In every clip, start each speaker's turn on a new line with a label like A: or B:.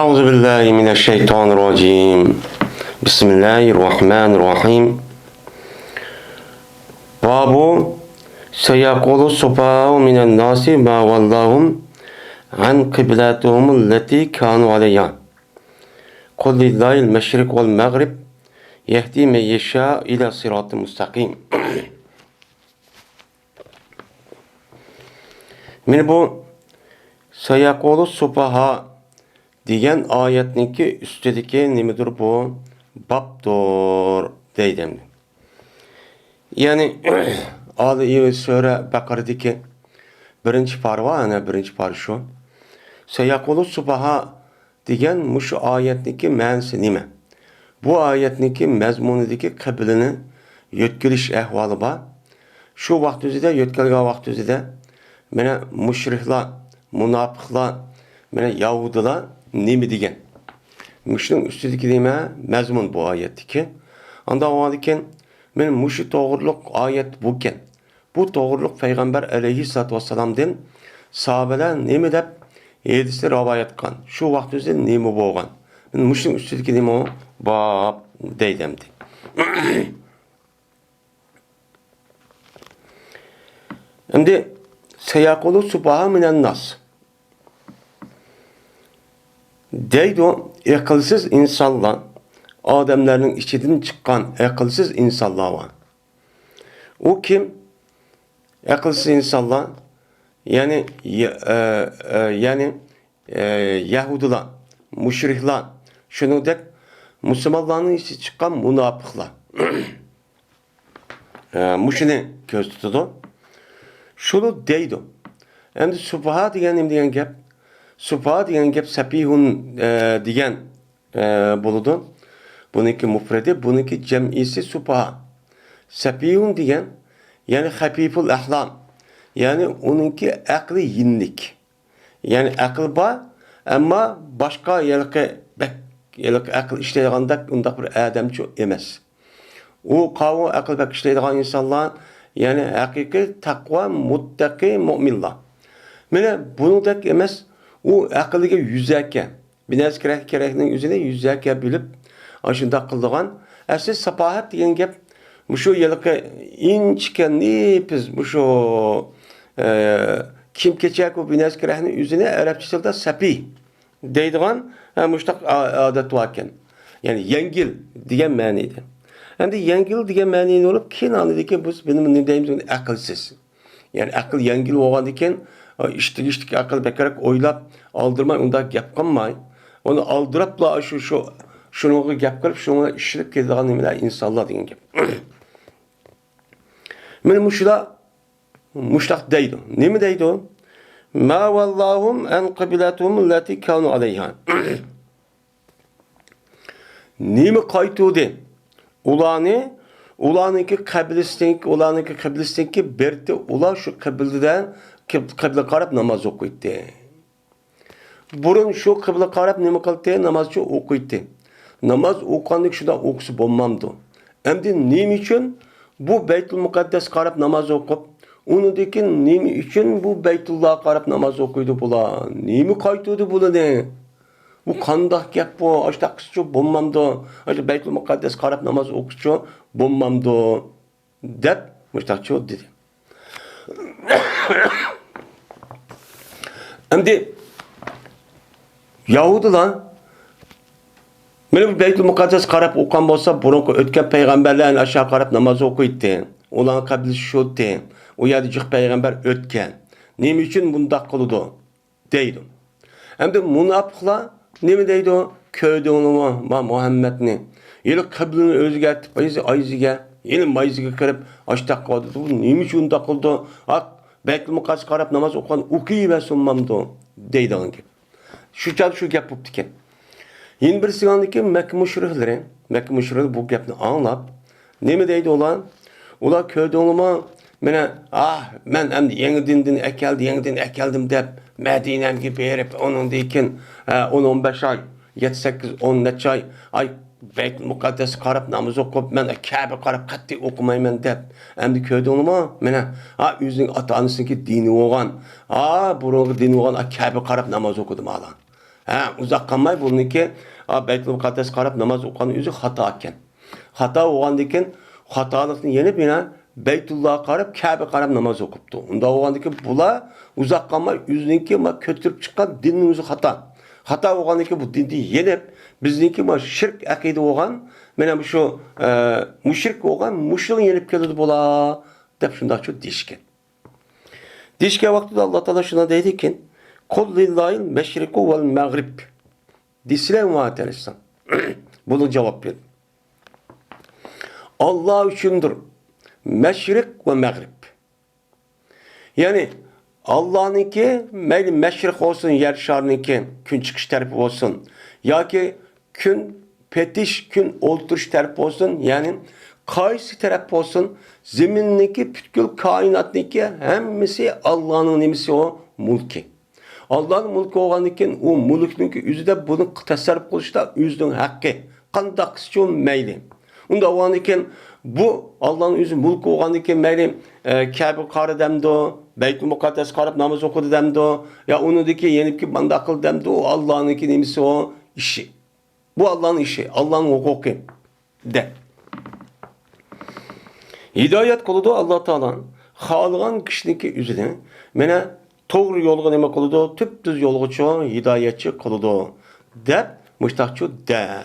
A: أعوذ بالله من الشيطان الرجيم بسم الله الرحمن الرحيم باب سيقول السفهاء من الناس ما ولاهم عن قبلتهم التي كانوا عليها قل لله المشرق والمغرب يهدي من يشاء إلى صراط مستقيم. من bu سيقول السفهاء degan oyatniki ustidagi nimadir bu? Babdir deydi. Ya'ni Ali Sura Baqaradagi birinchi parva, ana birinchi par shu. Sayaqulu subaha degan mushu oyatniki ma'nosi nima? Bu oyatniki mazmunidagi qiblini yetkilish ahvoli bor. Shu vaqt o'zida yetkilgan vaqt o'zida mana mushriklar, munofiqlar, mana yahudilar nima degan? Mushuning ustidagi nima mazmun bu oyatdiki. Unda o'ylarkan, men mushu to'g'riliq oyat bo'lgan. Bu to'g'riliq payg'ambar alayhissalatu vassalamdan sahobalar nima deb hadisda rivoyat qilgan. Shu vaqt o'zida nima bo'lgan? Men mushuning ustidagi nima bab deydimdi. Endi sayaqulu subaha minan nas. Deydi aqlsiz insonlar, odamlarning ichidan chiqqan aqlsiz insonlar var. O kim? Aqlsiz insonlar, ya'ni Yahudilar, mushriklar, shuningdek musulmonlarning ichidan chiqqan munofiqlar. Mushuni ko'z tutadi. Shuni deydi. Endi subha degan nima degan gap? Subha degan gap sapihun degan bo'ladi. Buniki mufradi, buniki jam'isi subha. Sapihun degan, ya'ni xafiful ahlam. Ya'ni uningki aqli yinlik. Ya'ni aql bor, ammo boshqa yalqi aql ishlaydiganda undaq bir odamchi emas. U qavm aql bak ishlaydigan insonlar, ya'ni haqiqiy taqvo, muttaqi mu'minlar. Mana buningdek emas. U aqliga yuzaka, binas kerakning o'zini yuzaka bilib, ashunda qildigan asl sapohat degan gap mushu yilqi inchkan nepiz mushu kim kechak u binas kerakning o'zini arabcha tilda sapi deydigan mushtaq odat bor ekan. Ya'ni yengil degan ma'noda. Endi yengil degan ma'noda olib, keyin anladiki biz nima deymiz, aqlsiz. Ya'ni aql yengil bo'lgan ekan, ishtik aql bekarak o'ylab aldırmay, unda gap qilmay, onu aldırapla şunu gap qilib, şunu ishilib ketadigan nimalar insonlar degan gap. Men mushtaq deydi. Nima deydi? Ma vallahum an qiblatuhum allati kanu alayha. Nima qaytudi? Ularniki qiblistinki berdi, ular shu qiblidan qibla qarab namoz o'qiydi. Burun şu kıbla qarab nima qildi? Namozchi o'qiydi. Namoz o'qanlik shunda o'qisi bo'lmamdi. Endi nima uchun bu Baytul Muqaddas qarab namoz o'qib, unidagi nima uchun bu Baytulloh qarab namoz o'qiydi bular? Nima qaytdi bularni? Bu qandoq gap bu? Ashtaqchi bo'lmamdi. Ashu Baytul Muqaddas qarab namoz o'qishchi bo'lmamdi deb mushtaqchi dedi. Endi Yahudilar mana bu Baytul Muqaddas qarab o'qgan bo'lsa, burunqi o'tgan payg'ambarlar aşağı qarab namoz o'qiydi. Ularning qabli sho'ti. U yerda jiq payg'ambar o'tgan. Nima uchun bundoq qildi? deydi. Endi munofiqlar nima deydi? Ko'rdingmi Muhammadni? Yili qiblini o'zgartib, ayziga, yili mayziga kirib, ashtaq qildi. Bu nima uchun undoq qildi? Baytul Muqaddas qarab namoz o'qgan o'qiyversinmamdi deydi. Şu gap bo'libdi ekan. Yeni bir sigandaki Mekke müşrikleri bu gapni anlab, nima deydi ular? Ular ko'rdingmi? Mana men endi yangi dindan akeldim deb Madinaga berib, onundan keyin 10-15 oy, 7-8-10 necha oy Baytul Muqaddas qarab namoz o'qib, men Ka'ba qarab qat'iy o'qimayman deb. Endi ko'rdingmi? Mana o'zining ota-onasiniki dini bo'lgan, burungi dini bo'lgan Ka'ba qarab namoz o'qidim alan. Uzak kalmay bununki Beytul Mukaddes qarab namaz o'qigan o'zi xato ekan. Xato bo'lgandan keyin xatolikni yenib yana Beytullohga qarab, Ka'ba qarab namoz o'qibdi. Unda bo'lgandan keyin bular uzak qalmay o'ziniki ko'tirib chiqqan dinning o'zi xato. Xato bo'lgandan keyin bu dinni yenib bizniki shirk aqida bo'lgan, mana shu mushrik bo'lgan, mushrik yenib keladi bo'lar deb shundoqcha deyishgan. Deyishgan vaqtida Alloh taolo shuna deydiki: "Qul lillahil mashriqu vel mag'rib." Disler muhateresen. Bunu cevap ver. Allah üçündür. Meşrik ve mağrib. Yani Allah'ınki meyli meşrik olsun, yer şarınınki gün çıkış tarafı olsun. Ya ki gün petiş, gün oturuş tarafı olsun. Yani kaysi tarafı olsun. Zemindeki bütkül kainatındaki hemmisi Allah'ın nemisi o mulki. Allah'ın mulki olgandan keyin o mulkninki yüzüde bunu tasarruf qilishda o'zining haqqi. Qandaq qilsa mayli. Unda olgandan keyin bu Allah'ın o'zi mulki olgandan keyin mayli Ka'ba qari demdi, Beytul Mukaddes qarab namoz o'qidi demdi, ya unidiki yenibki banda qil demdi, o Allah'ınki nemisi o işi. Bu Allah'ın işi, Allah'ın hukuki de. Hidayet kılıdı Allah Teala xalığan kişiniki üzüne mene to'g'ri yo'lga nima qiladi? Tüp-tüz yo'lgacha hidoyatchi qiladi deb mushtaqchu da.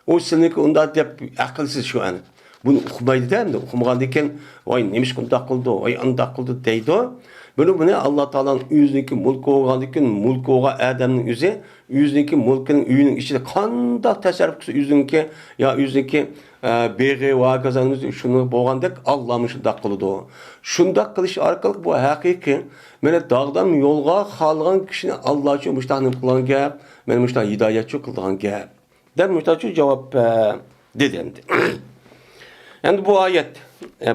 A: O sizniki unda deb aqlsiz shu ani. Buni uqmaydi-da, endi uqmagandan keyin voy nemish qundaq qildi, voy undaq qildi deydi. Buni Alloh taolaning o'ziniki mulki bo'lgandan keyin mulki bo'lgan odamning o'zi o'ziniki mulkining uyining ichida qanday tasarruf qilsa o'ziniki yo o'ziniki beg'i va kazanimiz shuni bo'lgandek Alloh shunday qiladi. Shunday qilish orqali bu haqiqiy mana dog'dan yo'lga xalqan kishini Alloh uchun mushtaqnim qilgan gap, men mushtaq hidoyatchi qilgan gap. Deb mushtaqchi javob dedi endi. Endi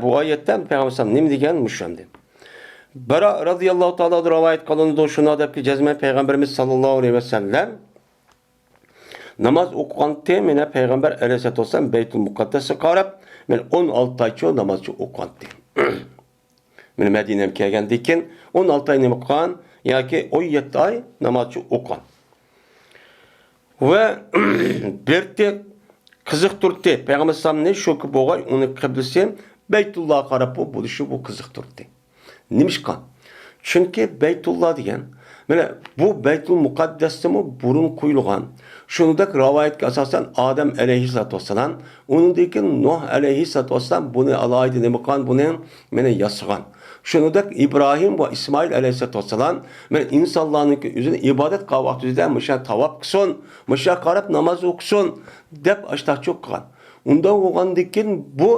A: bu oyatdan Payg'ambar nima degan mushamdi. Bara radhiyallohu ta'ala rivoyat qilindi shuna debki jazman Payg'ambarimiz sallallohu alayhi vasallam namoz o'qigan meni Payg'ambar alayhisolatu vasallam Beytul Muqaddasga qarab men 16 oycha namozchi o'qigandim. Men Madinaga kelgandan keyin 16 oy nima qilgan yoki 17 oy namozchi o'qigan. Va berdi qiziq turdi. Payg'ambar sallallohu shu ki bo'lgan uni qiblasi Beytullohga qarab bo'lishi bu qiziq turdi. Nimishqa? Chunki Beytulloh degan mana bu Beytul Muqaddasmi burun qo'yilgan. Shuningdek rivoyatga asosan Odam alayhissalatu vassalam, undan keyin Nuh alayhissalatu vassalam buni alayda nima qilgan, buni mana yasagan. Shuningdek İbrahim va İsmail alayhissalatu vassalam mana insonlarning o'zini ibodat qilib musha tavob qilsin, musha qarab namoz o'qisin deb ashtaqchoq qilgan. Unda bo'lgandan keyin bu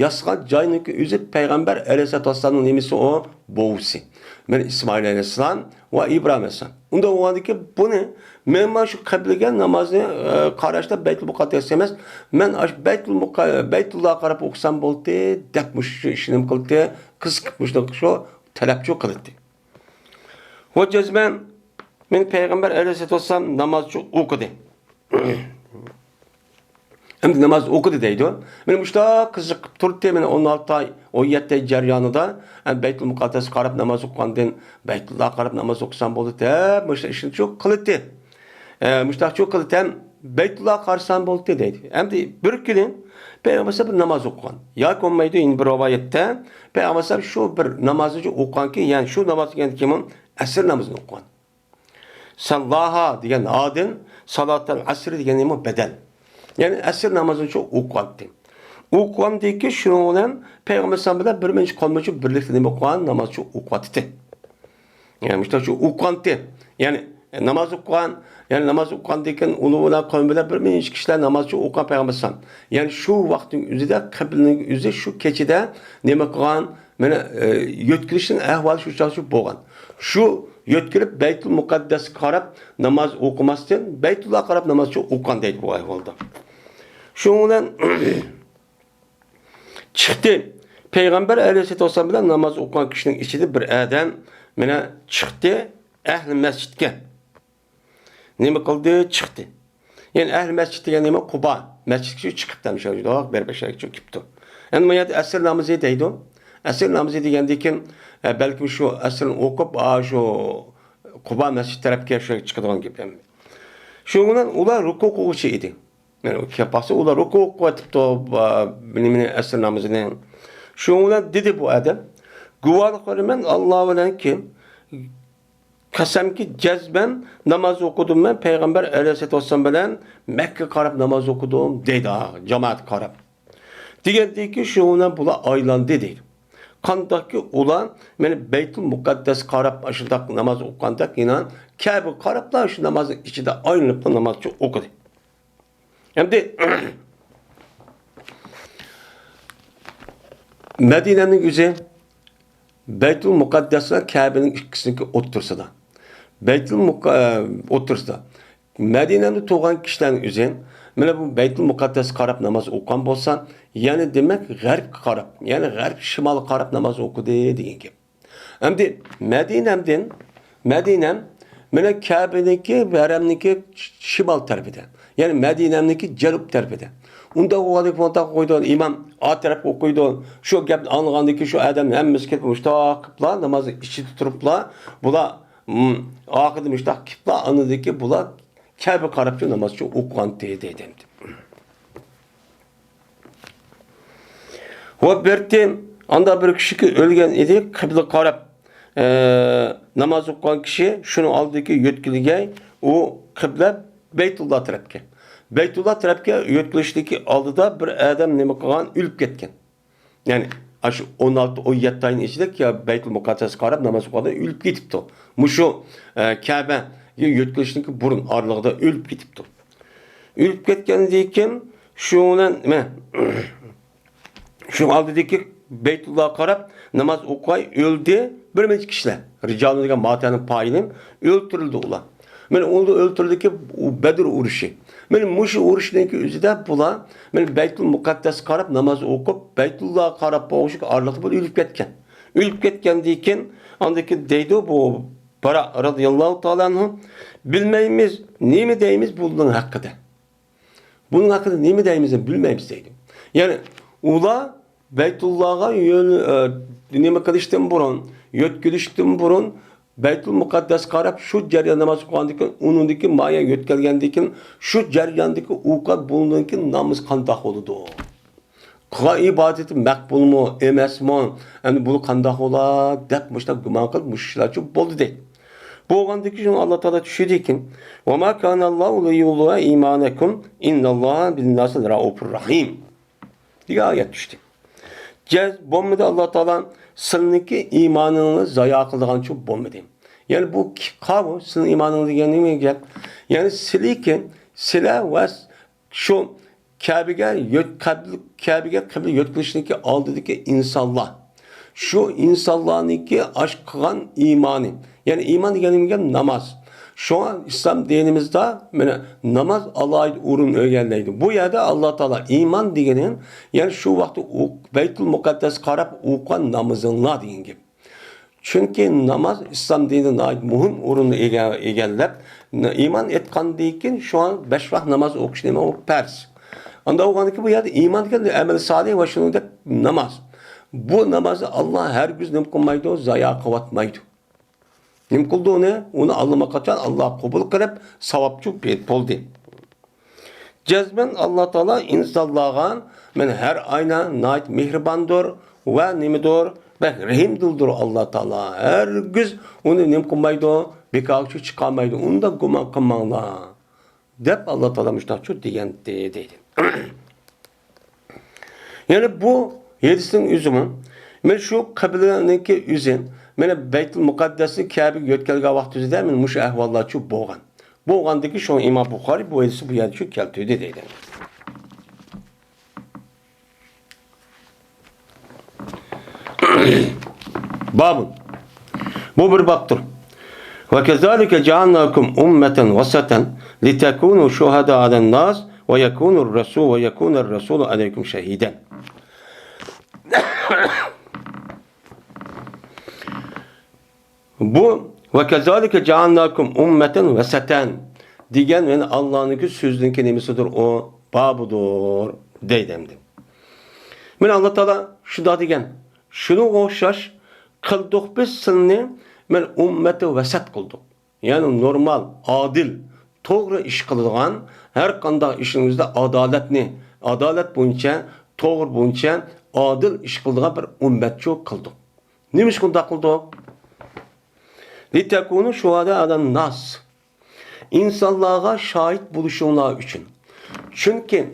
A: yasgan joyniki o'zi Payg'ambar alayhissalatu vassalamning nemisi o bo'vsi. Men İsmail alayhissalom va İbrahim alayhissalom. Unda bo'lgandan keyin buni men mana shu qilgan namozni qarashda Beytul Muqaddas emas, men Beytullohga qarab o'qisam bo'ldi deb mush ishni qildi, qiziqib shu talabchi qildi. Va jazman men Payg'ambar alayhissalatu vassalam namozni o'qidi. Hem namaz okudu deydi. Benim işte kızık turdu men 16 ay 17 ay jaryanida Beytul Muqaddas qarab namoz o'qigandan Beytullohga qarab namoz o'qisam bo'ldi deb mushta ishni çok qildi. Mushta çok qildi ham Beytullohga qarsam bo'ldi deydi. Endi bir kuni Payg'ambar bir namoz o'qigan. Yoki bo'lmaydi endi bir rivoyatda Payg'ambar shu bir namozni o'qiganki, ya'ni shu namoz degan kim? Asr namozini o'qigan. Sallaha degan adin, salatdan asr degan nima bedel. Yani asr namazını çok okuyandı. Okuyandı ki şunu olan Peygamber sallallahu bir menç kalmışı birlikte nima okuyan namaz çok okuyandı. Yani işte şu okuyandı. Yani namaz okuyan, yani namaz okuyandıyken onu olan kavimler bir menç kişiler namaz çok okuyan Peygamber sallallahu. Yani şu vaktin üzerinde kıblinin üzerinde şu keçide nima okuyan, mana yetkilişin ahvali şu çalışıp boğan. Şu yetkilip Beytul Muqaddas qarab namoz o'qimasdan Beytullohga qarab namoz o'qigan deydi bu ahvolda. Shundan chiqdi. Payg'ambar alayhisolatu vasallam bilan namoz o'qigan kishining ichida bir odam mana chiqdi ahli masjidga. Nima qildi? Chiqdi. Yani ahli masjid degan nima? Quba masjidga chiqibdi ham shundoq berbashak chiqibdi. Endi bu yerda asr namozi deydi. Asr namozi degandan keyin belki şu asrni o'qib, şu Quba masjid tarafga chiqadigan gap. Şundan ular ruku kılışı idi. Yani o kepası ular ruku kılatıp da benimle esir namazını. Şundan dedi bu adam. Guvalıkları men Allah bilen ki kasamki cezben namaz okudum ben Peygamber Aleyhisselatü Vesselam bilen Mekke karab namaz okudum dedi cemaat karab. Degende ki şundan bula aylandı dedi. Kandaki ulan meni Beytül Mukaddes karab aşındak namaz okandak inan Kabe karabla şu namazın içinde aynılıp namazı okudu. Hem de Medine'nin yüzü Beytül Mukaddes'le Kabe'nin ikisini otursa da. Otursa da. Medine'nin tuğan kişilerin yüzü mana bu Beytül Mukaddes karab namaz okan bolsa, yani demek garip karab, yani garip şimal karab namaz okudu degan gap. Endi Medine'm mana Kabe'niki ve Haram'niki şimal tarafida. Yani Medine'mniki janub tarafida. Unda koydu imam a tarafga koydu. Şu gapni anlagandaki şu adam hammasi ketib mustaqibla namazı içi turupla bular ahirda mustaqibla anladiki bular Kabe qarabçı namazçı okugan dedi. O bertim anda bir kişi ki ölgen idi kıbla qarab namaz okugan kişi şunu aldaki yetkiliga o kıbla Beytullah tarafga. Beytullah tarafga yetkilişdeki aldıda bir adam nima qilgan ölüp ketgan. Yani şu 16-17 ayın içindeki ya Beytül Mukaddes qarab namaz okugan ölüp ketipti. Muşu Kabe yetkilişdeki burun aralığında ölüp ketipti. Ölüp ketgandan keyin şundan şu aldıdaki Beytullah qarab namaz okuyay öldü bir neçe kişiler. Ricalı degan matanın payını öldürüldü ular. Men onu öldürdü ki Bedir uruşu. Men muşu uruşdaki üzüde bular men Beytül Mukaddes qarab namaz okup Beytullah qarab boğuşuk arlıqda böyle ölüp ketken. Ölüp ketkendan keyin andaki deydi bu Bara radıyallahu ta'ala anhu bilmeyimiz nemi deyimiz bunun hakkında. Bunun hakkında nemi deyimiz bilmeyimiz deydi. Yani ula Beytullah'a nemi kılıştın burun, yetkiliştin burun Beytül Mukaddes qarab şu jaryan namaz kılgandaki onundaki maya yetkelgendeki şu jaryandaki uqat bulundaki namaz qandaq oludu. Kıla ibadeti makbul mu, emas mu? Yani bunu qandaq ola dep muşta guman qilib muşlarçı boldu deydi. Bu olgandaki şunu Allah Teala düşürdü ki: "Ve ma kana Allahu liyudhi'a imanakum innallaha bin-nasi raufur rahim." diye ayet düştü. Cez bommada Allah Teala sınıki imanını zaya kıldıgan çok bommada. Yani bu kavu sının imanını deganine gel. Yani silikin sila ve şu Kabe'ge kıble yetkilişindeki aldıdaki insanlar. Şu insanlarınki aşk kılan imanı. Yani iman deganine namaz. Şu an İslam dinimizde namaz Allah'a uğrun öğrenleydi. Bu yerde Allah Teala iman degenin yani şu vakti Beytül Mukaddes qarab okuyan namazınla degan gibi. Çünkü namaz İslam dinine ait muhim uğrunu egellep iman etkandan keyin şu an 5 vaqt namaz okuş deme o pers. Anda olgandaki bu yerde iman degan amel salih ve şunu da namaz. Bu namazı Allah her gün nem kılmaydı, zaya kılatmaydı. Nem kıldı onu Allah'a kaçan Allah kabul kılıp savapçı bir oldu. Cezben Allah Teala insanlarga men her ayna nait mehribandır ve nimidir ve rahimdildir Allah Teala. Her gün onu nem kılmaydı, bekakçı çıkamaydı. Onu da guman kılmanglar. Dep Allah Teala müştahçı degan dedi. Yani bu yedisinin üzümü men şu kabileniki üzün mene Beytül Mukaddes'i Kabe'ye yetkelgen vaqt üzüde men muş ahvallar çok boğan. Boğandaki şu İmam Bukhari bu edisi bu yerde çok keltiydi deydi. Babın. Bu bir babdır. Ve kezalike cealnakum ummeten vasatan litekunu şuhada alen nas ve yekunur resul ve yekunur resul aleykum şehiden. Bu ve kezalike cealnakum ummeten vesaten diyen yani Allah'ın sözünün kelimesidir o babudur deydemdi. Men Allah Teala şu da diyen şunu oxşaş kıldık biz seni men ümmeti vesat kıldık. Yani normal, adil, to'g'ri ish qiladigan, har qanday ishingizda adolat bo'yicha, to'g'ri bo'yicha adil ish qiladigan bir ummatchi qildik. Nima ish qildik? Litakunu shuhada alan nas. İnsanlarga şahit buluşunlar için. Çünkü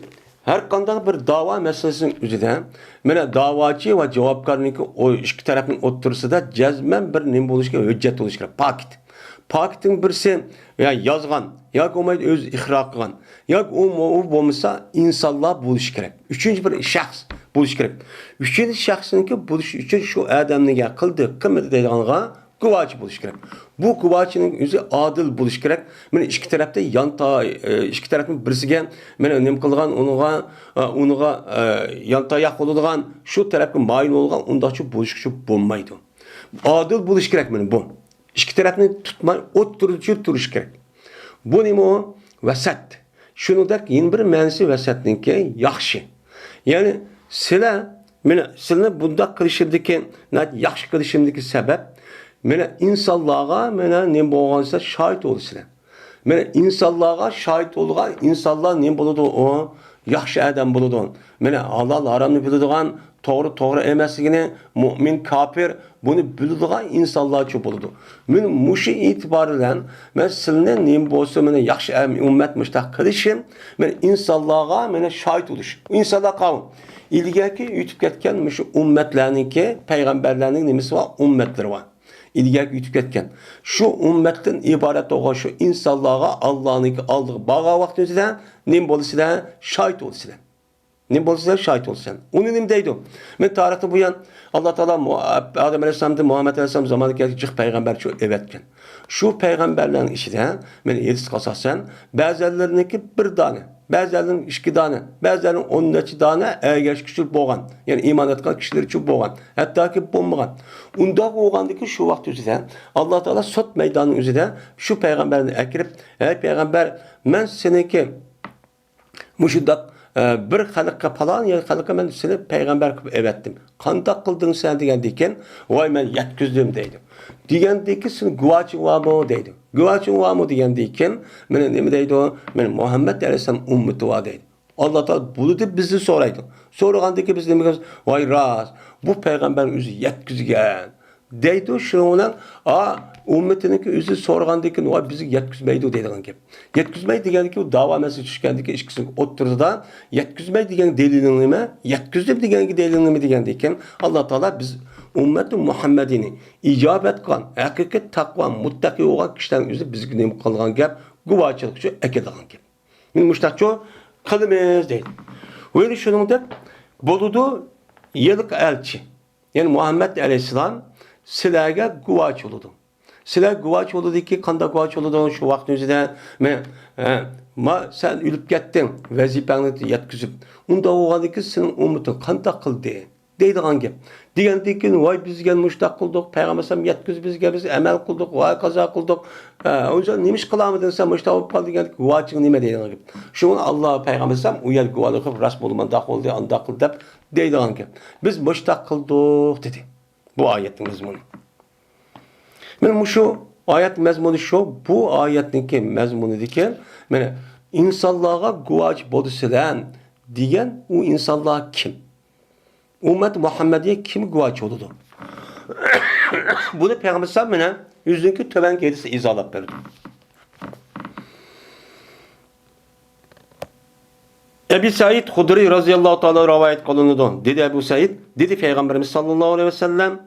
A: her qanday bir dava meselesinin üzerinde mana davacı ve javobgarniki o ikki tarafning o'ttirisida jazman bir nim bo'lishga hujjat bo'lishi kerak. Pakitning birisi ya yozgan yoki o'maydi o'zi ixro qilgan yoki u bo'lmasa insonlar bo'lishi kerak. Uchinchi bir shaxs bo'lishi kerak. Uchinchi shaxsniki bo'lishi uchun shu odamniga qilmadi deydiganga guvochi bo'lishi kerak. Bu guvochining o'zi adil bo'lishi kerak. Mana ikki tarafda ikki tarafning birisiga mana nima qilgan uniga yantayoq bo'ladigan shu tarafga mayil bo'lgan undaqchi bo'lishi bo'lmaydi. Adil bo'lishi kerak mana bu. İki tarafni tutmay o'ttiruvchi turish kerak. Bu nima? Vasat. Shuningdek, yana bir ma'nosi vasatniki yaxshi. Ya'ni sizlarni bundaq qilishimdagi, yaxshi qilishimdagi sabab mana insonlarga mana nima bo'lgansa shohid bo'lsizlar. Mana insonlarga shohid bo'lgan insonlar nima bo'ladi? O yaxshi odam bo'ladi. Mana halol haromni biladigan, to'g'ri emasligini, mu'min, kafir bunu biladigan insonlarcha bo'ladi. Men mushi e'tiboran men sizlarni nima bo'lsa, mana yaxshi ummat mushtaq qilishim, men insonlarga mana shohid bo'lish. Insonlar qavm ilgaki yutib ketgan shu ummatlarningki, payg'ambarlarning nimasi bor, ummatlari bor. İlgaki yutib ketgan. Shu ummatdan iborat bo'lgan shu insonlarga Allohning oldiga borgan vaqtida nima bo'lsizlar, shohid bo'lsizlar. Nima bo'lsa shohid bo'lsin. Uni nima deydi? Men tarixda bu yan Alloh taolo Adem alayhisolamni Muhammad alayhisolam zamonida jiq payg'ambar shu evatgan. Shu payg'ambarlarning ishida men yetib qasasan, ba'zilariniki bir dona, ba'zilarning 2 dona, ba'zilarning 10 necha dona ergash kishi bo'lgan. Ya'ni iymon etgan kishilar uchun bo'lgan. Hattoki bo'lmagan. Unda bo'lgandiki shu vaqt o'zida Alloh taolo sud maydonining o'zida shu payg'ambarni akirib, "Ey payg'ambar, men seniki mushudaq bir xalqqa falan yer xalqqa men seni payg'ambar qilib evatdim. Qanday qilding sen degandikan, "Voy men yetkizdim" deydi. Degandiki sen guvochi bormi deydi. Guvochi bormi degandikan, men nima deydi? Men Muhammad alayhisalom ummati bor deydi. Alloh taolo bunu deb bizni so'raydi. So'ragandiki biz nima qilamiz? "Voy ras, bu payg'ambarning o'zi yetkizgan" deydi. Shundan ummatiniki o'zi so'ragandiki, "Voy bizni yetkizmaydi" deydigan gap. Yetkizmaydi degandiki u da'vo masala tushgandiki ishkisini o'ttirida yetkizmaydi degan dalilning nima? Yetkizdim degangi dalilning nima degandikan, Alloh taolo biz ummati Muhammadini ijobat qilgan, haqiqat taqvo, muttaqi bo'lgan kishilarning o'zi bizga nima qilgan gap, guvohchilik uchun akadigan gap. Men mushtaqcho qilamiz deydi. O'yli shuningdek bo'ludi yilq elchi. Ya'ni Muhammad alayhisalom sizlarga guvohchi bo'ladi. Sizlar guvohchi bo'ldiki, qanday guvohchi bo'ladi shu vaqt o'zida men sen o'lib ketding, vazifangni yetkazib. Unda o'g'aldiki sening ummating qanday qildi deydigan gap. Degandiki, voy bizga mushtaq qildik, payg'ambar yetkazib bizga biz amal qildik, voy qazo qildik. O'sha nima ish qilamidin sen mushtaq bo'lib qoldi degan guvohching nima deydigan gap. Shuni Alloh payg'ambar u yer guvohlik qilib ras bo'lmanda qildi, anda qildi deb deydigan gap. Biz mushtaq qildik dedi. Bu oyatning mazmuni. Men şu ayet mezmunu şu, bu ayetninki mezmunudaki, mana insonlarga guvoh bo'lsalar degan u insonlar kim? Ummat Muhammadiy kim guvoh bo'ladi? Buni payg'ambar sallallohu alayhi vasallam yüzünkü töven gerisi izohlab berdi. Ebu Said Hudri radhiyallohu ta'ala rivayet qilindi. Dedi Ebu Said, dedi Peygamberimiz sallallahu aleyhi ve sellem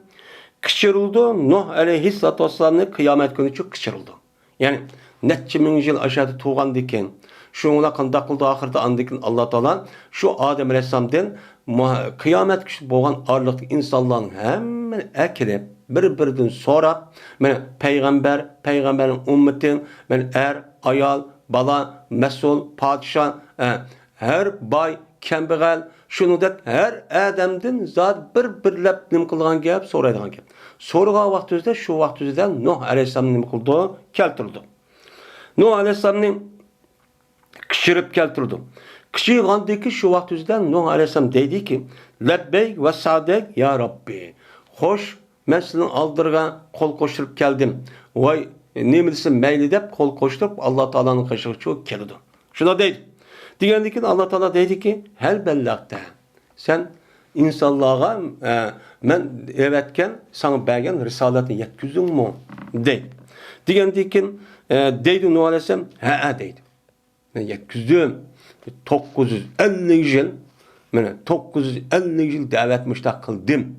A: kışırıldı. Nuh aleyhissalatu vesselam'ın kıyamet günü çok kışırıldı. Yani netçe min yıl aşağıda tuğan diken, şuna qanday qildi ahirda andikin Allah Taala şu Adem aleyhissalamdan kıyamet kişi bo'lgan arlıqdagi insonlarning hammani akirib bir-biridan so'rab, mana payg'ambarning ummati, mana ayol, bala, mas'ul, podshoh, her boy, kambag'al, shuningdek her odamdan zot bir-birlab nima qilgan gap so'raydigan gap. So'ragan vaqtida shu vaqtida Nuh alayhissalom nima qildi? Keltirdi. Nuh alayhissalomning kishirib keltirdi. Kishirgandiki shu vaqtida Nuh alayhissalom deydiki, "Labbeyk va sadek ya Rabbi. Xo'sh, men sizning oldirga qo'l qo'shirib keldim. Voy nemilisi meyli dep kol koşturup Allah Teala'nın kaşığı çok kelidi. Şuna deydi. Digendeki Allah Teala deydi ki hel bellakta. Sen insanlığa men evetken sana bergen risaletini yetküzdün mü? Deydi. Digendeki deydi Nuh Aleyhisselam he deydi. Ben yetküzdüm. 950 yıl mene 950 yıl davet müştak kıldım.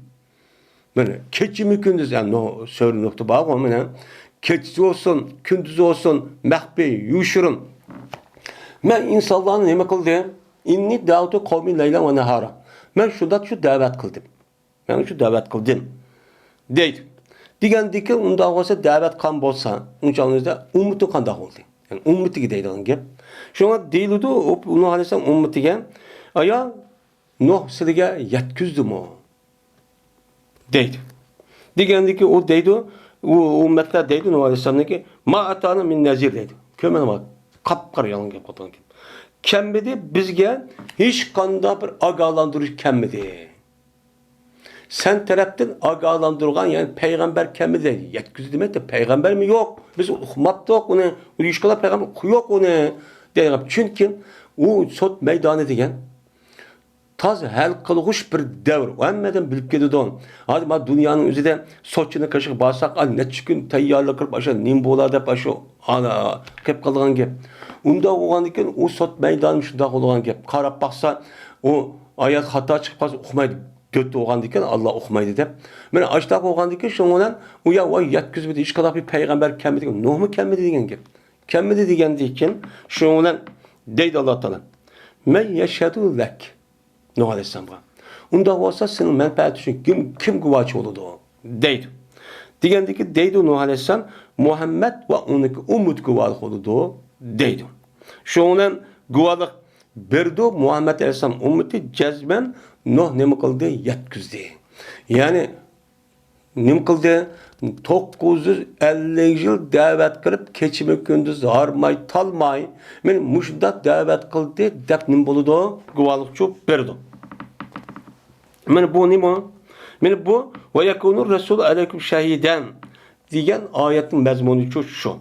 A: Mene keçimi gündüz yani no söylü nokta bağ o mene keçisi olsun, gündüz olsun, mehbi, yuşurun. Men insanların neme kıldım? İnni dağıtı kavmi leyla ve nehara. Men şurada şu davet kıldım. Ben şu davet kıldım. Deydi. Digendeki unda olsa davet kan bolsa, uncanızda ummutu kanda oldu. Yani ummutu gideydi on gep. Şuna deyildi o Nuh Aleyhisselam ummetiga aya Nuh sizga yetkizdim o. Deydi. Digendeki o deydi o ummetler deydi Nuh Aleyhisselam'daki ma atana min nazir deydi. Kömene bak kapkara yalan gep qotan gep. Kemmedi bizge hiç kanda bir agalandırış kemmedi. Sen taraftan agalandırgan yani peygamber kemmedi. Yetkizdi demek de peygamber mi yok? Biz uhmat yok onu. Uyuşkala peygamber yok onu. Deyip çünkü o sot meydanı degen taz hal kılgıç bir devr. Emmeden bilip geldi on. Hadi ma dünyanın üzerinde sotçunu kaşık basak al ne çıkın tayyarlı kırıp aşağı nimbolar da başı ana kep kalgan gep. Unda oğan iken o sot meydanı şunda olgan gep. Karap baksa o ayet hata çıkmaz okumaydı. Götte oğan iken Allah okumaydı dep. Mene açtak oğan iken şondan o ya vay yetkizmedi hiç kadar bir peygamber kemmedi. Nuh mu kemmedi degen gep. Kemmedi degen diken şondan deydi Allah Teala. Men yeşhedü lek. Nuh Aleyhisselam'a. Unda olsa senin menfaat için kim güvaç oldu o? Deydi. Digendeki deydi Nuh Aleyhisselam Muhammed ve onunki umut güvalık oldu deydi. Şondan güvalık berdi Muhammed Aleyhisselam ummeti cezmen Nuh ne kıldı? Yetkizdi. Yani ne kıldı? 950 yıl davet kılıp keçimi gündüz harmay talmay men muşda davet kıldı dep nim boludu güvalık çok berdi. Men bu nima? Men bu ve yekunu Resul aleyküm şahiden diyen ayetin mezmunu şu.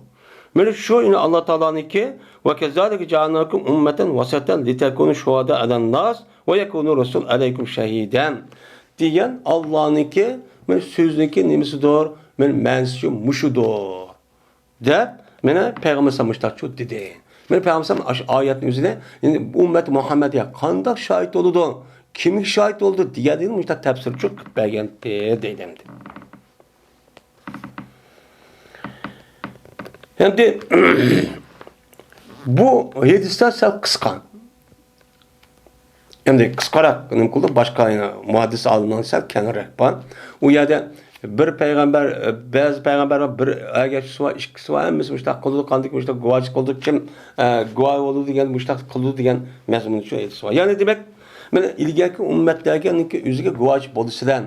A: Men şu yine Allah Teala'nın ki ve kezalike cealnakum ummeten vasaten litekunu şuhada alen nas ve yekunu Resul aleyküm şahiden diyen Allah'ın ki men sözündeki nimisi doğru men mensi muşudur. Dep mene peygamber samışlar çok dedi. Men peygamber ayetin üzerine yani ümmet Muhammed'e kandak şahit oldu. Kim şahit oldu diye değil mi? Tefsir çok beğendi dedim. Hem de bu hadisler sel kıskan. Hem de kıskarak kıldı başka yine muhaddis alınan sel kenar ekban. O yerde bir peygamber, bazı peygamber bir ergeçsi var, ikisi var. Hem mesela kıldı kandık, mesela guvaç kıldı kim guvaç oldu diyen, mesela kıldı diyen mezmun şu hadis var. Yani demek men ilgaki ümmetlerge ki üzüge guvaç bolisidan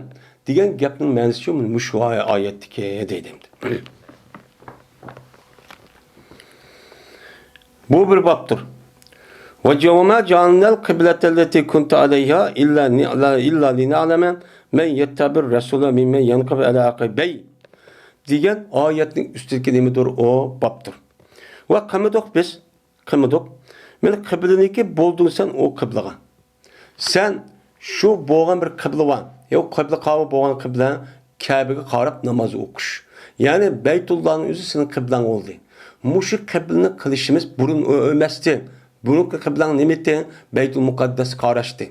A: diyen gapning ma'nosi şu mushu oyatdiki dedim. Bu bir babdır. Ve cevama canel kıbletelleti kuntu aleyha illa lina'lemen men yettabir Resulü mimmen yankıf ala akibey diyen ayetin üstteki nemidir o babdır. Ve kımıdok biz kımıdok men kıbleniki boldun sen o kıblağa. Sen şu boğan bir kıbla var. Ya kıbla kavga boğan kıbla Kabe'ye karab namaz okuş. Yani Beytullah'ın özü senin kıblan oldu. Muşu kıblını kılışımız burun ölmezdi. Bunun kıblan nimeti Beytul Mukaddes karaştı.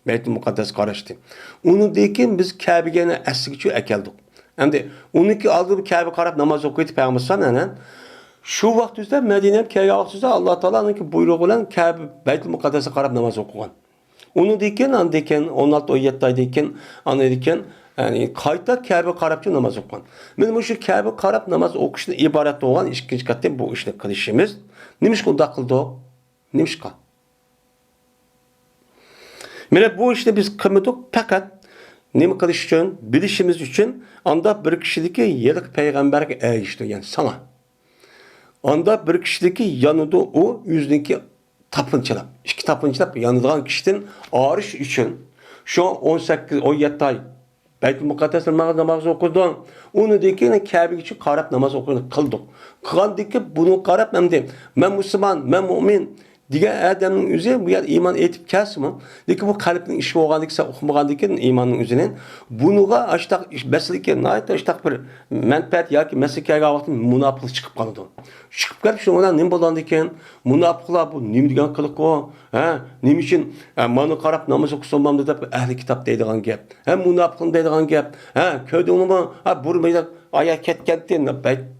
A: Beytul Mukaddes karaştı. Onu deyken biz Kabe'ye eskici ekeldik. Hem de onu ki aldı bir Kabe karab namaz okuydu Peygamber sallallahu şu vaktizde Medine'ye Kabe'ye Allah Teala'nın ki buyruğu olan Kabe Beytul Mukaddes'e karab namaz okuyan. Onu deyken, 16-17 aydayken, anlayırken, yani kayıtlar Kabe karabçı namaz okuyan. Benim şu Kabe karab namaz okuşuna ibaret olan ikinci katte bu işle kılışımız. Nemiş kılda kıldı o? Nemiş kal? Yani bu işte biz kımıdık fakat nemi kılış için, bilişimiz için anda bir kişideki yıllık peygamberge erişti yani sana. Anda bir kişideki yanında o yüzdeki tapınçılap. İki tapınçılap yanılan kişinin ağrış için şu 18-17 ay Baytul Muqaddas'ta namaz okudun. Onu dekene Kabe'ye için karab namaz okudun, kıldık. Kıldık bunu karab men Müslüman, men mümin diye adamın üzerine bu yer iman etip kesme. Deki bu kalbin işi olgandıysa okumagandık imanın üzerine. Bunuğa açtak meseleke nayet açtak bir menfaat ya ki meselekeye vakti münafıklık çıkıp kaldı. Çıkıp gelip şu ona ne bolandı iken münafıklar bu ne degan kılık o? Ha, ne için manı karab namaz okusamam da ehli kitap deydigan gap. Hem münafıkın deydigan gap. Ha, köyde onu ha burmayda aya ketkentin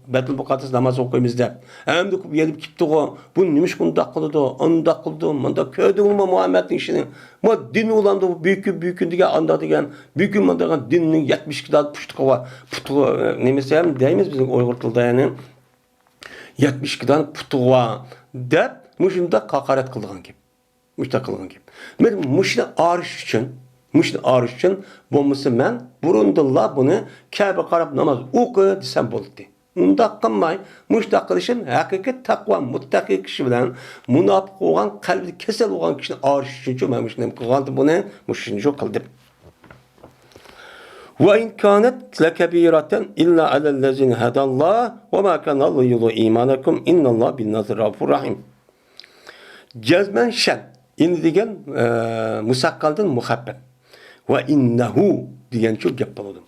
A: Baytul Muqaddas namaz okuymiz dep. Hem de gelip gitdi o. Bu nimiş bunda kıldı, onda kıldı, manda köyde olma Muhammed'in işini. Ma din ulandı bu büyük diye anda degen büyük mandagan dinnin 70 kitap puştuğu var. Putuğu nemesi hem deyimiz bizim Uygur tilde yani 70 kitap putuğu var. Dep muşunda hakaret kıldıgan gibi. Muşta kıldıgan gibi. Men muşda arış için bulması men burundullah bunu Kabe karab namaz oku desem boldu. Unda kılmay muşta kılışın hakikat takva muttaki kişi bilen münafık olan kalbi kesel olan kişinin arış için men muşta kıldı bunu muşinjo kıldı. Ve in kanet lekebireten illa alellezine hedallah ve ma kana Allah yulu imanakum innallah bin nazirafur rahim. Cezmen şen indi degen musakkaldan muhabbet. Ve innehu diyen çok yapaladım.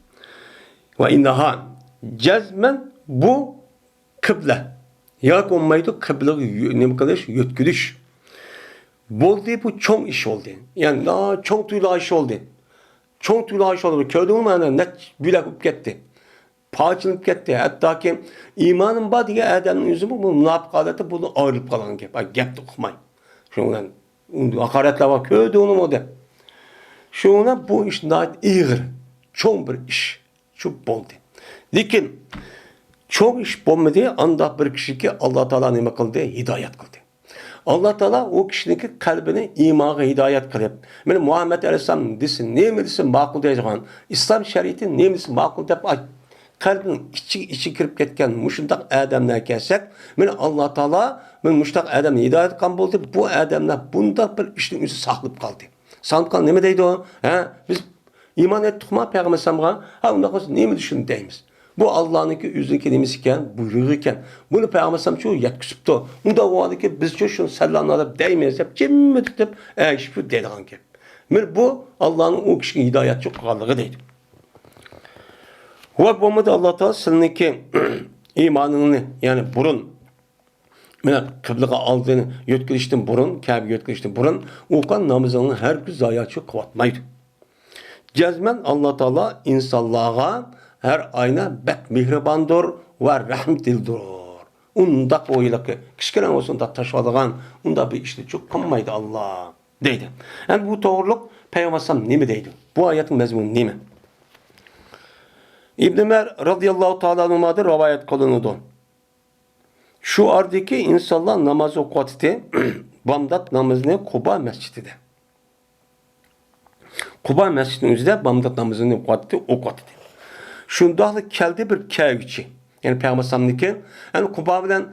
A: Ve inneha cezmen bu kıble. Ya olmaydı kıble ne kadar yötkülüş. Boldu bu çok iş oldu. Yani daha çok tuyla iş oldu. Çok tuyla iş oldu. Köyde olmayan net bülek gitti. Parçalanıp gitti. Hatta ki imanın var diye adamın yüzü bu münafık bunu ayrılıp kalan gibi. Gep de okumayın. Şundan hakaretler var. Köyde olmadı. Şuna bu iş nayet iğir. Çok bir iş. Çok boldu. Lakin çok iş bolmadı. Anda bir kişi ki Allah Teala ne kıldı? Hidayet kıldı. Allah Teala o kişinin kalbine imana hidayet kılıp. Yani Muhammed Aleyhisselam desin, ne mi desin makul diyeceğin. İslam şeriatı ne mi desin makul deyip kalbinin içi kirip ketken muşundak adamlar kelsek. Yani Allah Teala muşundak adamına hidayet kan buldu. Bu adamlar bunda bir işin üstü saklıp kaldı. Saklıp kaldı ne mi deydi o? Biz iman ettik mi Peygamber Sam'a? Ondan sonra ne mi düşündük deyimiz. Bu Allah'ınki yüzündeki nemiz iken, buyruğu iken, bunu Peygamber Sam çoğu yetkisipti. Bunda o adı ki biz şunu sallanlarda değmeyiz hep, cimmedik deyip, şu deydiğin ki. Bu Allah'ın o kişinin hidayet çok kallığı deydi. Ve bu da Allah Teala seninki imanını yani burun, kıblığa aldığını yetkiliştin burun, Kabe yetkiliştin burun, okan namazının her gün zayiat çok kıvatmaydı. Cezmen Allah Teala insanlığa her ayna bek mihribandır ve rahmetildir. Unda oyla ki kişiler olsun da taşıdığın unda bir işte çok kalmaydı Allah deydi. Yani bu doğruluk Peygamber ne mi deydi? Bu ayetin mezmunu ne mi? İbn Ömer radıyallahu teala anhu'da rivayet kılındı. Şu ardaki insanlar namazı okuttı. Bamdat namazını Kuba mescidinde. Kuba mescidinin üzerinde Bamdat namazını okuttı. Şundaqlı keldi bir köyçi. Yani Peygamber'in yani Kuba bilen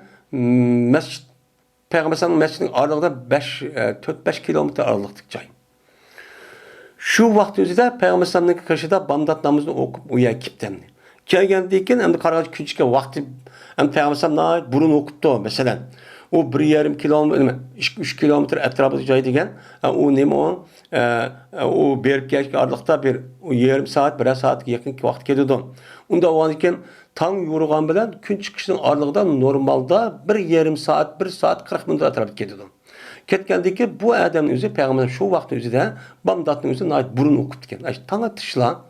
A: mescid Peygamber'in mescidinin aralığında 4-5 kilometre aralıklık joy. Şu vaqt özüdə Peygamber'in karşıda Bamdat namazını okup uya kiptemdi. Kelgendiyken hem de qarag'ıç küçük vaqti hem Peygamber burun okuptu mesela. O 1,5 kilometre 3 kilometre etrafı joy degan o nima o berip kelishga aralıqda bir yarım saat, 1 saatga yaqin vaqt ketadi. Unda o ekan tang yo'rg'an bilan kun chiqishining aralig'ida normalda 1,5 saat, 1 saat 40 minut atrofga ketadi. Ketgandiki bu adamning o'zi Payg'ambar shu vaqt o'zida Bamdatning o'zi burun o'qib ekan. Tang atishla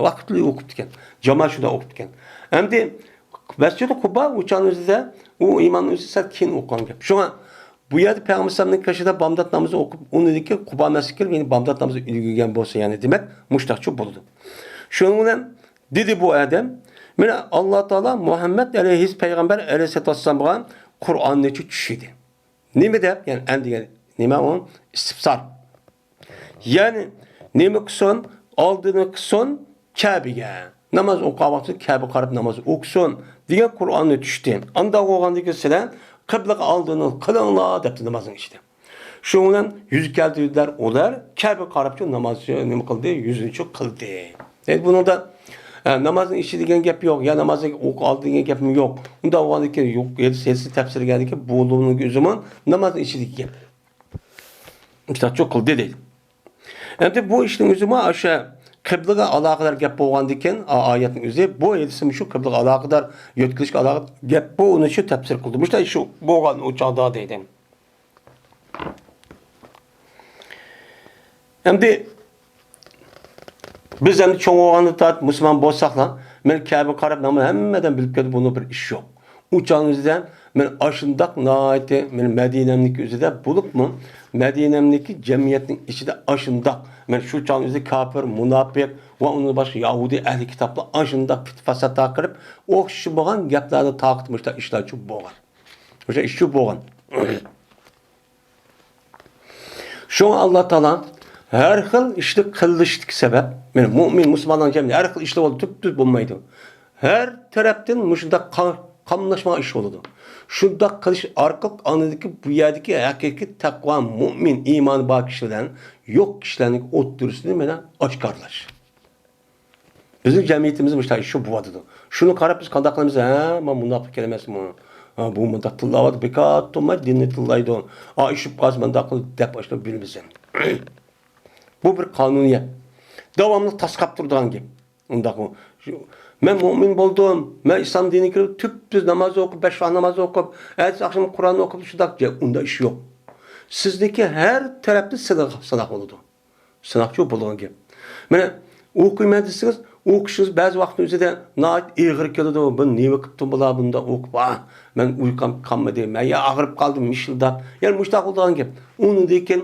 A: vaqtli o'qib ekan. Jamoat shunda o'qib ekan. Endi Masjid Quba uçan o'zida u imanning o'zi sal keyin o'qigan gap. Shunga bu yerda Peygamberning qarshida Bamdat namozini o'qib, uniki Quba masjidiga kelib, Bamdat namozini ilgigan bo'lsa, ya'ni demak, mushtaqchi bo'ldi. Shuning bilan dedi bu adam, mana Alloh taolo Muhammad alayhis payg'ambar alayhissalomga Qur'onni tushidi. Nima deb? Ya'ni andigan nima u? İstifsar. Ya'ni nima qilsin? Oldini qilsin Kabe'ga. Namaz o'qiyotsa Kabe qarab namoz o'qisin degan Qur'onni tushdi. Anda o'qigandagi sizlar qiblaga oldini qilinglar debdi namozning ichida. Shu bilan yuz keltirdilar ular Kabe qarab namozni nima qildi? Yuzini cho'q qildi. Bunun da namazın işi degan gap yok. Ya namazı oku aldı degan gap mi yok. Unda o ki yok. Sesi tefsir geldi ki buğuluğunun gözümün namazın işi degan gap. İşte çok kıldı değil. Hem bu işin üzümü aşağı kıblığa alakadar gap bolgandiken ayetin üzü bu edisim şu kıblığa alakadar yetkilişke alakadar gap bu onu şu tefsir kıldı. İşte şu bolgan o çağda deydim. Hem de biz hem çoğu oğanı tat Müslüman bolsakla men Kabe qarab namı hemmeden bilip geldi bunu bir iş yok. Uçağınızdan men aşındak naati men Medine'mdeki üzerinde bulup mu Medine'mdeki cemiyetin içinde aşındak men şu çağınızda kafir, münafık ve onun başı Yahudi ehli kitapla aşındak fasat takırıp o kişi boğan gaplarda taqıtmışda işler şu boğan. O'sha iş şu boğan. Şu Allah Taala her xil ishni qilishlik sebep, men mu'min musulmonlar jamiyati har xil ishlar bo'lib tub bo'lmaydi. Her tarafdan mushunda qamlashma ish bo'ladi. Shunda qilish orqali anadagi bu yerdagi haqiqiy taqvo, mu'min, iymon bor kishilardan yo'q kishilarning o'ttirisini mena oshkorlash. Bizning jamiyatimiz mushta ish bu bo'ladi. Shuni qarab biz qanday qilamiz? Ha, men munofiq emasman. Ha, bu munda tilovat bekat tomay dinni tillaydi. Ha, ishib qazmanda qilib deb boshla bilmisan. Bu bir kanuniyet. Devamlı taskap durduğun gibi. Ben mümin oldum. Ben İslam dinine girip tüp namaz okup, 5 vakit namaz okup, ertesi akşam Kur'an okup şu dakika. Onda iş yok. Sizdeki her tarafta sınak oldu. Sınakçı bulduğun gibi. Yani okuymadısınız, okuşunuz bazı vaktin üzerinde naat ağır geldi. Ben niye vakittim bula bunda okup, ben uykam kalmadı. Ben ya ağırıp kaldım mişilda. Yani müştak olduğun gibi. Onu deyken,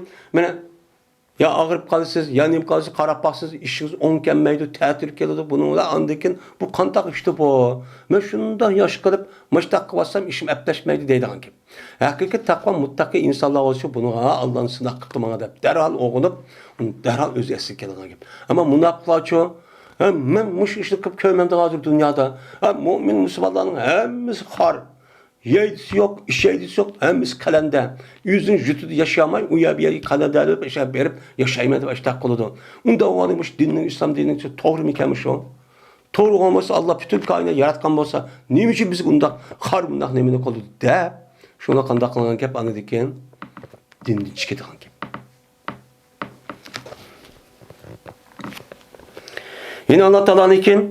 A: ya ağırıp kalırsınız, yanayıp kalırsınız, qarab baxsınız, işiniz on gelmeydi, tətil geldi. Bununla andıkin bu kantak işte bu. Ben şundan yaş kılıp, müştak kıvarsam işim epleşmeydi deydi gibi. Hakiki takva muttaki insanlar olsa bunu Allah'ın sınak kıttı bana deyip derhal oğunup, derhal öz esir geldi gibi. Ama münafıklar çoğu, ben muş işini kıp köymemde hazır dünyada. Mümin Müslümanların hepimiz har. Yeydisi yok, işeydisi yok, hemiz kalende. Yüzün jütüdü yaşayamay, uya bir yeri kalende alıp, berip yaşayamadı, başta kılıdı. Onda o anıymış, dinin, İslam dinin, doğru mu ikenmiş o? Doğru olmasa Allah bütün kainat yaratkan olsa, neymiş biz bunda, har bundak nemine kolu de, şuna kandak kılınan kep anı diken, dinin çıkıdı kep. Yine Allah Teala'nın iken,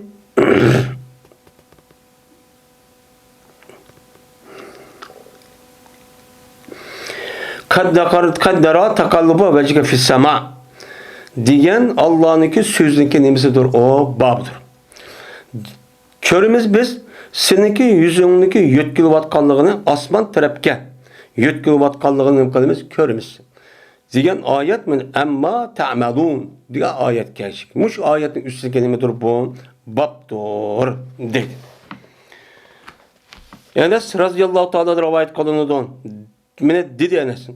A: kaddara takallubu vecike fissema diyen Allah'ınki sözünki nemisidir, o babdır. Körümüz biz seninki yüzündeki yetkili vatkanlığını asman tarafke yetkili vatkanlığını nemkademiz körümüz. Diyen ayet min emma ta'melun diye ayet gerçek. Muş ayetin üstündeki nemidir bu babdır dedi. Enes radıyallahu ta'ala rivayet kılınıdan mene dedi Enes.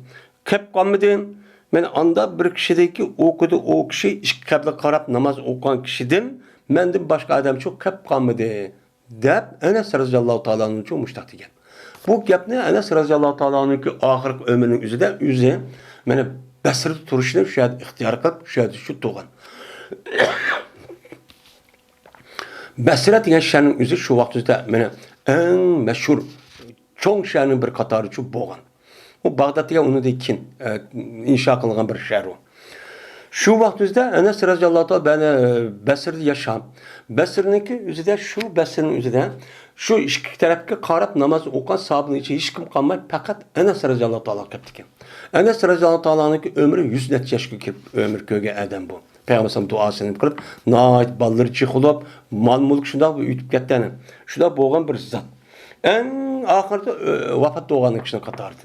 A: Kep kalmadın. Men anda bir kişideki okudu o kişi iki keple karab namaz okuyan kişiden mendim başka adam çok kep kalmadı. Dep Enes radıyallahu ta'ala'nın çok müştak diyen. Bu gap ne? Enes radıyallahu ta'ala'nın ki ahirki ömrünün üzerinde mene Basırda turuşunu şahit ihtiyar kılıp şahit şu tuğan. Basıra diyen şehrin üzeri şu vaxtda mene en meşhur çoğun şehrin bir katarı şu boğan. O Bağdat'ta onu dekin inşa kılınan bir şehir o. Şu vaxtda Enes radıyallahu anh Basırda yaşam. Basır'ınki üzerinde şu Basır'ın üzerinde şu iki tarafki qarab namaz okuyan sahabının içi hiç kim kalmay fakat Enes radıyallahu anh kaptı. Enes radıyallahu anh'ın ömrü 100 neçə yaşga kirib ömür köge adam bu. Peygamber duasını qılıb, nait balları çıxılıb, mal mulk şunda ütüb ketdəni. Şunda boğan bir zat. En ahirde vafat doğanın kişinin katardı.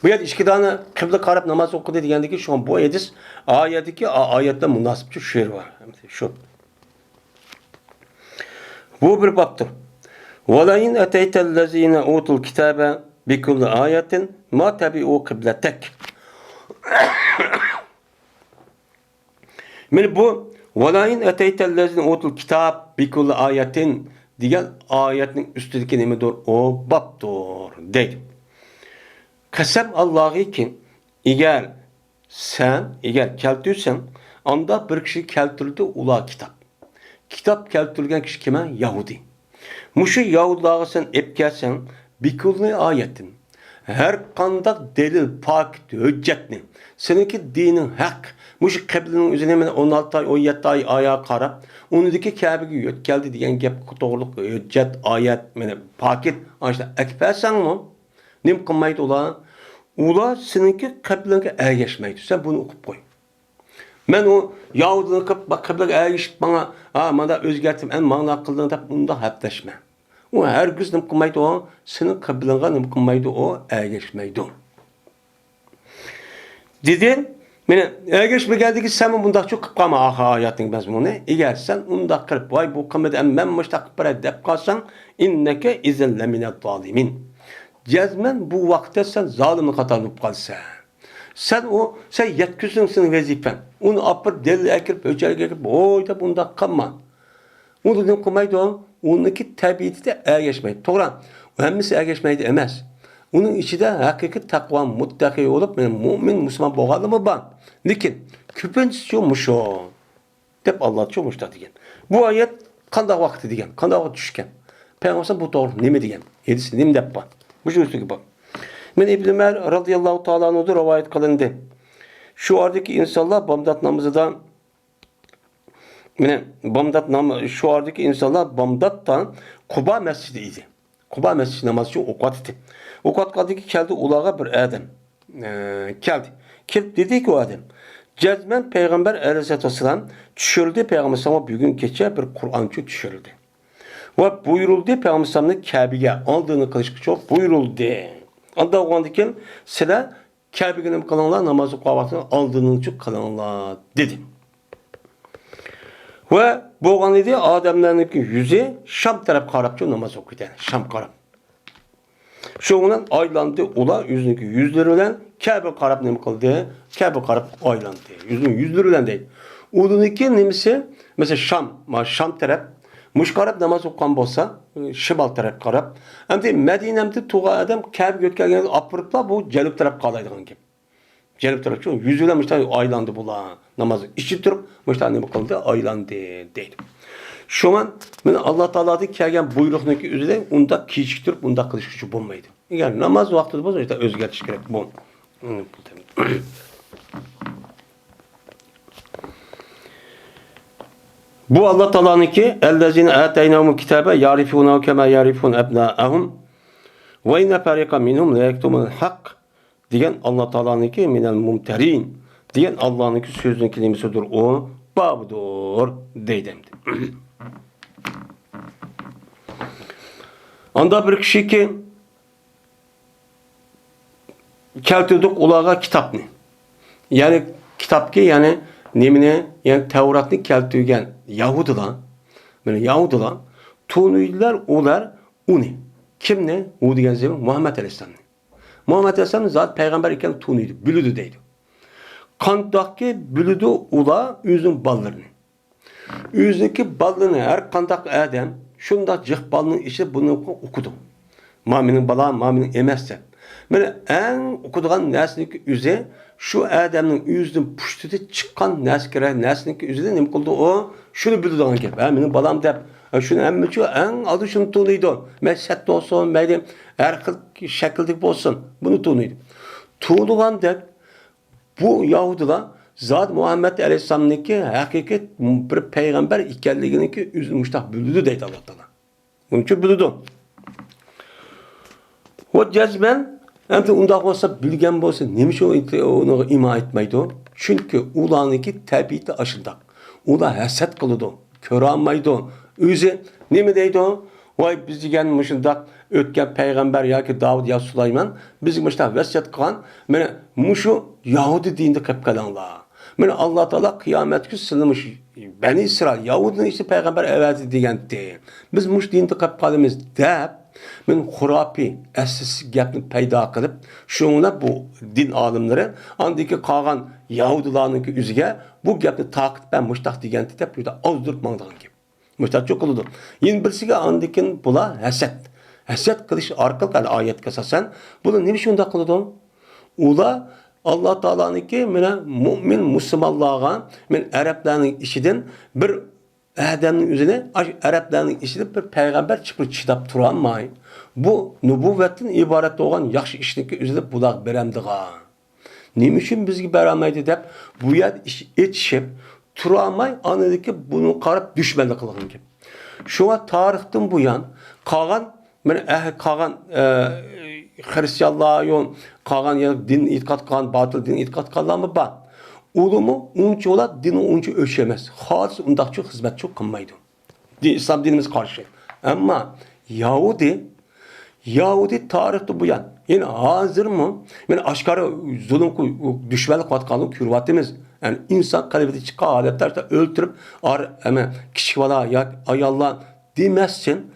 A: Bu yer iki tane kıble qarab namaz okudu degəndiki şu an bu edis ayette münasipçi şiir var. Şu. Bu bir babdır. وَلَيْنْ اَتَيْتَ الَّذ۪ينَ اُوتُوا الْكِتَابَ بِكُلِّ آيَةٍ مَا تَبِعُوا قِبْلَتَكَ. Yani bu وَلَيْنْ اَتَيْتَ الَّذ۪ينَ اُوتُوا الْكِتَابَ بِكُلِّ آيَةٍ diyen ayetin üstündeki nemidir? O babdır. Değil. Kasem Allah'ı ki eğer keltiysen Anda bir kişi keltirdi ula kitap. Kitap keltirgen kişi kime? Yahudi. Muşu Yahudilara sen epkelsen bikulni ayetin. Her kandak delil pak hüccetni. Seninki dinin hak. Muşu kıblinin üzerine 16 ay 17 ay ayağa karab. Onundaki Kabe'ye yöt geldi diyen gep doğruluk hüccet ayet paket. İşte ekpersen mi? Nim kılmaydı ola. Ula seninki kıbline ergeçmeydi. Sen bunu okup koy. Ben o Yahudini kıbline ergeçip bana bana özgertim en mağna kıldığını da bunda hepleşme. O her gün nim kılmaydı o. Senin kıbline nim kılmaydı o ergeçmeydi. Dedi, mene ergeçme geldi ki sen bunda çok kıpkama aha hayatın bezmunu. Eğer sen unda kırıp vay bu kımede emmem müştak para dep kalsan inneke izen lemine zalimin. Cezmen bu vakte sen zalimlik katanıp kalsa. Sen yetküsün senin vazifen. Onu apır deli ekirip öçerge ekirip oyda bunda kalma. Onu ne kılmaydı o? Onunki tabiiti de ergeçmeydi. Toğran. O hemmisi ergeçmeydi emez. Onun içi de hakiki takva muttaki olup mümin Müslüman boğalı mı ban? Lakin küpüncüsü yokmuş o. Dep Allah çokmuş da diyen. Bu ayet kanda vakti diyen. Kanda vakti düşken. Peygamber bu doğru ne mi diyen? Yedisi ne mi dep ban? Bu şu üstü bak. Men İbn-i Ömer radıyallahu ta'ala anhu'da rivayet kılındı. Şu aradaki insanlar Bamdat namazıda şu aradaki insanlar Bamdat'tan Kuba mescidiydi. Kuba mescidi namazı için okat etti. Okat kaldı ki geldi ulağa bir adam. Geldi. Kelip dedi ki o adam. Cezmen Peygamber aleyhissalatü vesselam düşürüldü. Peygamber sana bugün geçer bir Kur'ançı düşürüldü. Ve buyuruldu Peygamber Sallallahu Kabe'ye aldığını kılıçkı çok buyuruldu. Anda o andaki sıra Kabe'ye kalanlar namazı kılavatını aldığını çok kalanlar dedi. Ve bu an dedi adamların yüzü Şam taraf karapçı namaz okudu. Şam karap. Şoğunan aylandı ula yüzündeki yüzleriyle Kabe karap ne kıldı? Kabe karap aylandı. Yüzünün yüzleriyle değil. Uduniki nemisi mesela Şam taraf Muşkarab namaz okuyan bolsa, şimal taraf karab. Hem de Medine'mde tuğa adam Kabe götürgen apırıpla bu Cenup taraf kalaydıgan gibi. Cenup taraf çünkü yüzüyle müşteri aylandı bula namazı. İşi durup müşteri ne kıldı? Aylandı deydi. Şu an Allah Teala'da kelgen buyruğundaki üzere onda kişiktirip bunda kılış gücü bulmaydı. Yani namaz vakti bozulur işte özgertiş gerek bu. Bu Allah Teala'nınki ellezine ataynahumul kitabe yarifunahu kema yarifun ebnaahum ve inne fariqan minhum la yaktumul hak diyen Allah Teala'nınki minel mumterin diyen Allah'ınki sözünün kelimesidir o babdur deydemdi. Anda bir kişi ki keltirdik ulağa kitap ne? Yani kitap ki yani nemine yani Tevrat'ını keltirgen Yahudiler böyle Yahudiler Tunuylar olar uni. Kim ne? O diyen zaman Muhammed Aleyhisselam. Muhammed Aleyhisselam zat peygamber iken Tunuydu. Bülüdü deydi. Kandaki bülüdü ula üzüm ballarını. Üzündeki ballarını her kandak adam şunda cıh balının işi bunu okudu. Maminin bala maminin emezse. Böyle en okuduğun nesneki üze şu adamın yüzünün puştudu çıkan nesneki üzede ne kıldı o şunu bildiğin gibi. Benim balam dep şunu emmiçi en adı şunu tunuydu. Meshet olsun benim her şekilde olsun bunu tunuydu. Tuğduğun dep bu Yahudiler zat Muhammed Aleyhisselam'ınki hakikat bir peygamber ikenliğindeki üzülmüştah bülüdü deydi Allah Teala. Bunun için bülüdü. O cezben hem de unda olsa bilgen olsa neymiş onu ima etmeydi o. Çünkü ulanınki tabiiti aşıldak. Ula haset kılıdı. Kör almaydı o. Üzü ne mi deydi o? Vay bizi gelmişindak ötken peygamber ya ki Davud ya Süleyman bizim işte vesiyet kılan mene muşu Yahudi dinde kapkalanlar. Mene Allah Teala kıyamet günü sılmış Beni İsrail Yahudi'nin işte peygamber evveldi diyendi. Biz muş dinde kapkalımız deyip men hurapi əsas gapni paydo qilib şuna bu din olimlari andiki qolgan Yahudilarninki üzüge bu gapni taqib ben mushtaq deganda deb juda ozdirib mangdigan gap. Mushtaq çok qildi. Yin birsiga andikin bula hasad. Hasad qilish orqali oyatga asosan buni nima shunda qildi? Ular Allah Taala'nınki mene mümin Müslümanlığa men Araplarning içinden bir adamning üzerine Araplarning içinden bir peygamber çıkıp çıdap turanmay. Bu nübüvvetten ibaret olan yaxşı işniki üzerine bulaq beremdiga. Nima uchun bizga beramaydi deb bu yer etishib turamay anadaki bunu qarab düşmanlık qilgan gap. Şuna tarixdan bu yan qolgan Hristiyanlar yon qolgan ya din itiqad qilgan batıl din itiqad qilganlar bor. Ulumu uncholar dini uncha o'shamas. Xolis undaqcha xizmatchi qilmaydi. İslam dinimiz qarshi. Ammo Yahudi tarixda bu yan. Yani hazır mı? Yani aşkarı zulüm düşmanlık vatkanlığı kürvatimiz. Yani insan kalbide çıkan aletlerse öldürüp hemen kişi vala ya ayallah demezsin.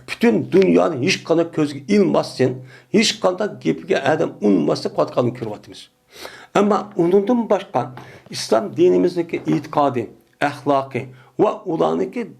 A: Bütün dünyanın hiç kana közü ilmezsin. Hiç kana gibi adam unmazsa vatkanlığı kürvatimiz. Ama onundan başka İslam dinimizdeki itikadı, ahlakı ve ulanıki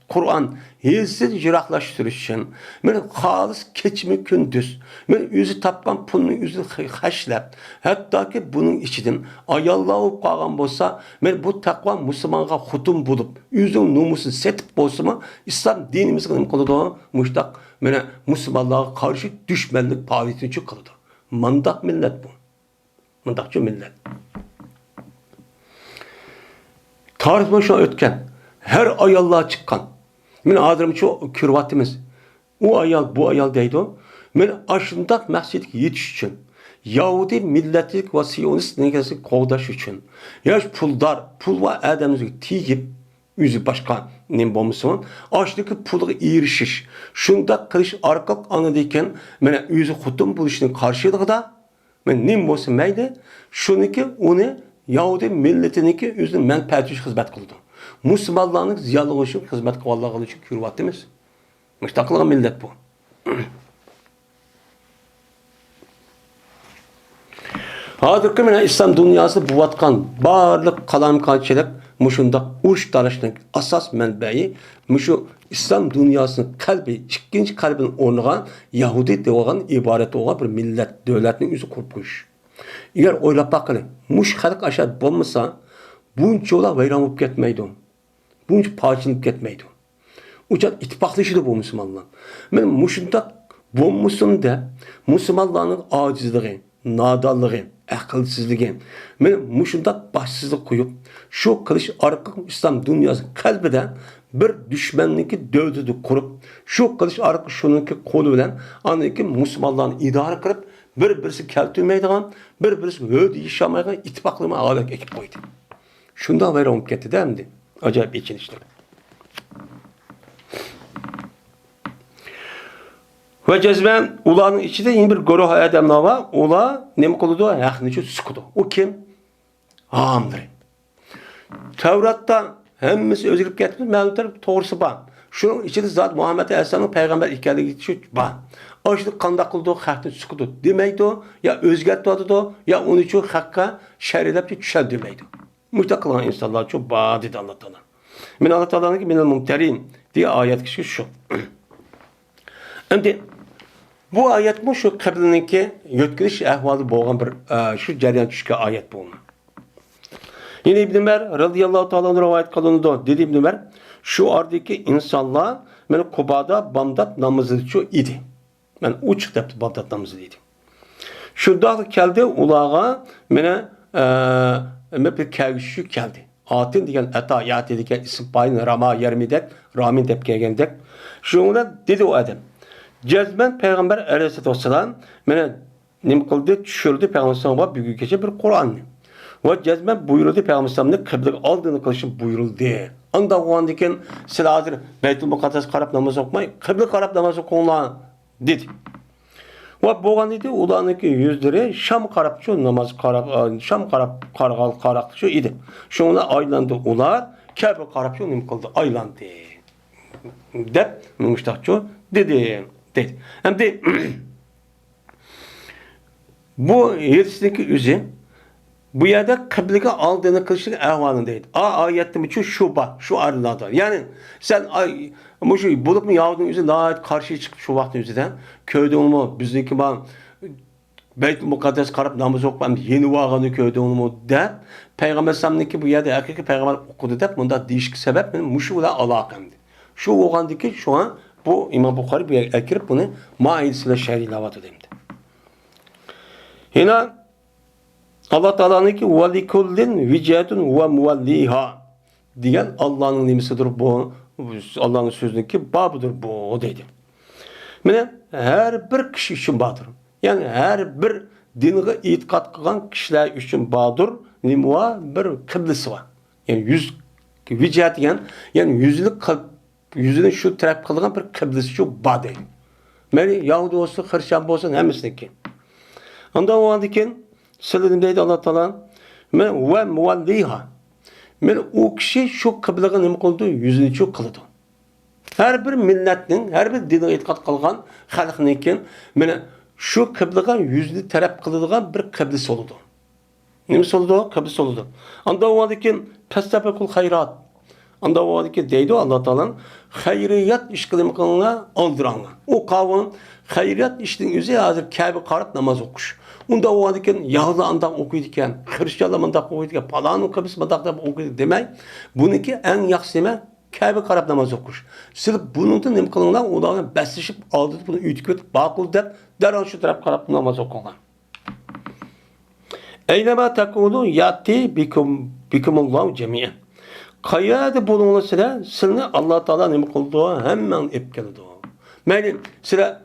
A: Kur'an hilsiz jiraqlaştırış için men halis keçmi kündüz men yüzü tapkan pulunu yüzü haşlap hatta ki bunun içinden ayallah olup qalgan bolsa men bu takva Müslümanға xutum bulup yüzün numusun setip bolsa mı İslam dinimiz qılım qılıdı muştaq mene Müslümanlığa karşı düşmanlık faaliyeti qılıdı. Mandaq millet bu. Mandaqçı millet. Tarih başına ötken her ayallah çıkan men adırımçı kürvatimiz. O ayal bu ayal deydi o. Men aşındaq məqsədki yetiş üçün. Yahudi milletlik ve Siyonist negesi qoğdaş üçün. Yaş pul ve adamımızı tiyip yüzü başka nem bolmasın. Aşındaki pulga erişiş. Şunda kılış arqaq anıdayken men yüzü xutum buluşunun karşılığında men nem bolsun meydi. Şuniki onu Yahudi milletiniki yüzünün mənfəətçi xizmət qıldı. Müslümanların ziyalığı için, hizmet kıvallağı için kürvatimiz. Müştaklığı millet bu. Hazırki mene İslam dünyası bu vatkan barlık kalam kalçelik muşunda uç tarışının asas menbeyi muşu İslam dünyasının kalbi, ikinci kalbinin ornuğa Yahudi devagan ibaret olan bir millet, devletinin yüzü kurpuş. Eğer oylap bakın, muş halk aşağı bulmasa bunca ola vayran olup ketmeydi. Bunca parçalanıp ketmeydi. Uçak ittifaklaşıdı bu Müslümanlar. Ben muşunda bulmuşsun da Müslümanların acizliği, nadallığı, akılsızlığı. Ben muşunda başsızlık koyup şu kılıç arka İslam dünyası kalbide bir düşmanlık dövdüdü kurup şu kılıç arka şununki kolu bilen anlayıki Müslümanların idare kırıp birisi keltürmeydiğen, birisi ödü yaşamayacağın ittifaklıma ağırlık ekip koydu. Şundan veri olup gitti değil mi? Acayip için işte. Ve cezben ulanın içinde yine bir goruh adamlar var. Ula ne mi koludu? Yaknici sıkıdı. O kim? Amdır. Tevrat'ta hemmisi özgürlük getirmiş. Mevlütler doğrusu var. Şunun içinde zat Muhammed Aleyhisselam'ın peygamber hikayeleri var. Aşırı kandak kıldı, hakkını sıkıdı demeydi o. Ya özgertmedi o. Ya onun için hakka şeride bir düşer demeydi. Müstakılan insanlar çok badid Allah Teala. Min Allah Teala'nın ki minel mumterin diye ayet kişi şu. Şimdi bu ayet bu şu kıbliniki yetkiliş ehvalı boğan bir şu cereyan düşke ayet bu. Yine İbn Ömer radıyallahu teala'nın rivayet kılındı. Dedi İbn Ömer şu ardaki insanlar ben Kuba'da Bamdat namazı şu idi. Ben uç depti Bamdat namazı idi. Şurada geldi ulağa mene bir kevşü geldi. Atin diyen eta yati diyen isim payın rama yermidek ramin dep gelgendek. Şuna dedi o adam. Cezmen Peygamber Aleyhisselatü Vesselam mene nim kıldı düşürdü Peygamber'e bir gece bir Kur'an. Ve cezmen buyurdu Peygamber'e kıblık aldığını kılışın buyuruldu. Anda o andaki silahdır Beytül Mukaddes karab namaz okumayı kıblık karab namaz okunan dedi. Ve boğan idi ulanıki yüzleri Şam karapçı namaz karab Şam karapçı idi. Şuna aylandı ular Kabe karapçı nim kıldı aylandı. Dep müştakçı dedi. Hem de bu yerisindeki üzüm bu yerde kıblike aldığını kılışlık ehvalindeydi. Ayettim için şu bak, şu ayrılarda. Yani sen şu bulup mu Yahudinin üzerine daha karşıya çıkıp şu vaktin üzerinden köyde olma, bizdeki Beyt-i Mukaddes qarab namaz o'qib, yeni vağını ko'rdingmi deb, Payg'ambar sallamniki bu yerda haqiqiy payg'ambar o'qidi deb bunda deyishki sabab mening mushu bilan aloqamdi. Shu o'g'andiki shu an bu İmam Buxoriy bu yerga kirib buni maidasida sharhlavyapti demdi. Yana Allah Taala'nınki ve likullin vicetun ve muvalliha degan Allah'ın nimesidir bu. Allah'ın sözündeki babıdır bu dedi. Mana her bir kishi uchun badır. Yani her bir dinga e'tiqod qilgan kishilar uchun badır. Nima bir qiblisi var. Yani yüz vicat yani yüzünü şu taraf qilgan bir qiblisi şu badi. Meni Yahudi olsun, Hristiyan olsun hemmisiniki. Ondan o andikin Sıldım deydi Allah Teala. Men ve muvalliha. Men o kişi şu kıblaga nima qildi? Yüzünü şu qildi. Her bir milletning, her bir dinga e'tiqod qilgan xalqnikin meni şu kıblaga yüzünü taraf qiladigan bir qiblisi oldu. Nimasi oldu? Qiblisi oldu. Anda o andikin pastabul hayrat. Anda o andikin deydi Allah Teala hayriyat iş qilmoqlarga oldiranglar. O qavun hayriyat işning o'zi hozir Kabe qarab namoz o'qish. Unda o adeken Yahudi andaq okuydu iken, Hristiyanlar andaq okuydu iken, palanın kıbrıs andaq okuydu demek. Bununki en yaxşı demek Kabe qarab namaz okuş. Siz bunun da nima qilinglar? Ularni basishib oldi, buni uytib ketib, baqul deb darhol shu taraf qarab namoz o'qinglar. Eynema takunu yati bikumullahu jami'an. Qayerda bo'linglar sizni Alloh taolo nima qildi? Hammani ep keldi. Mayli sizlar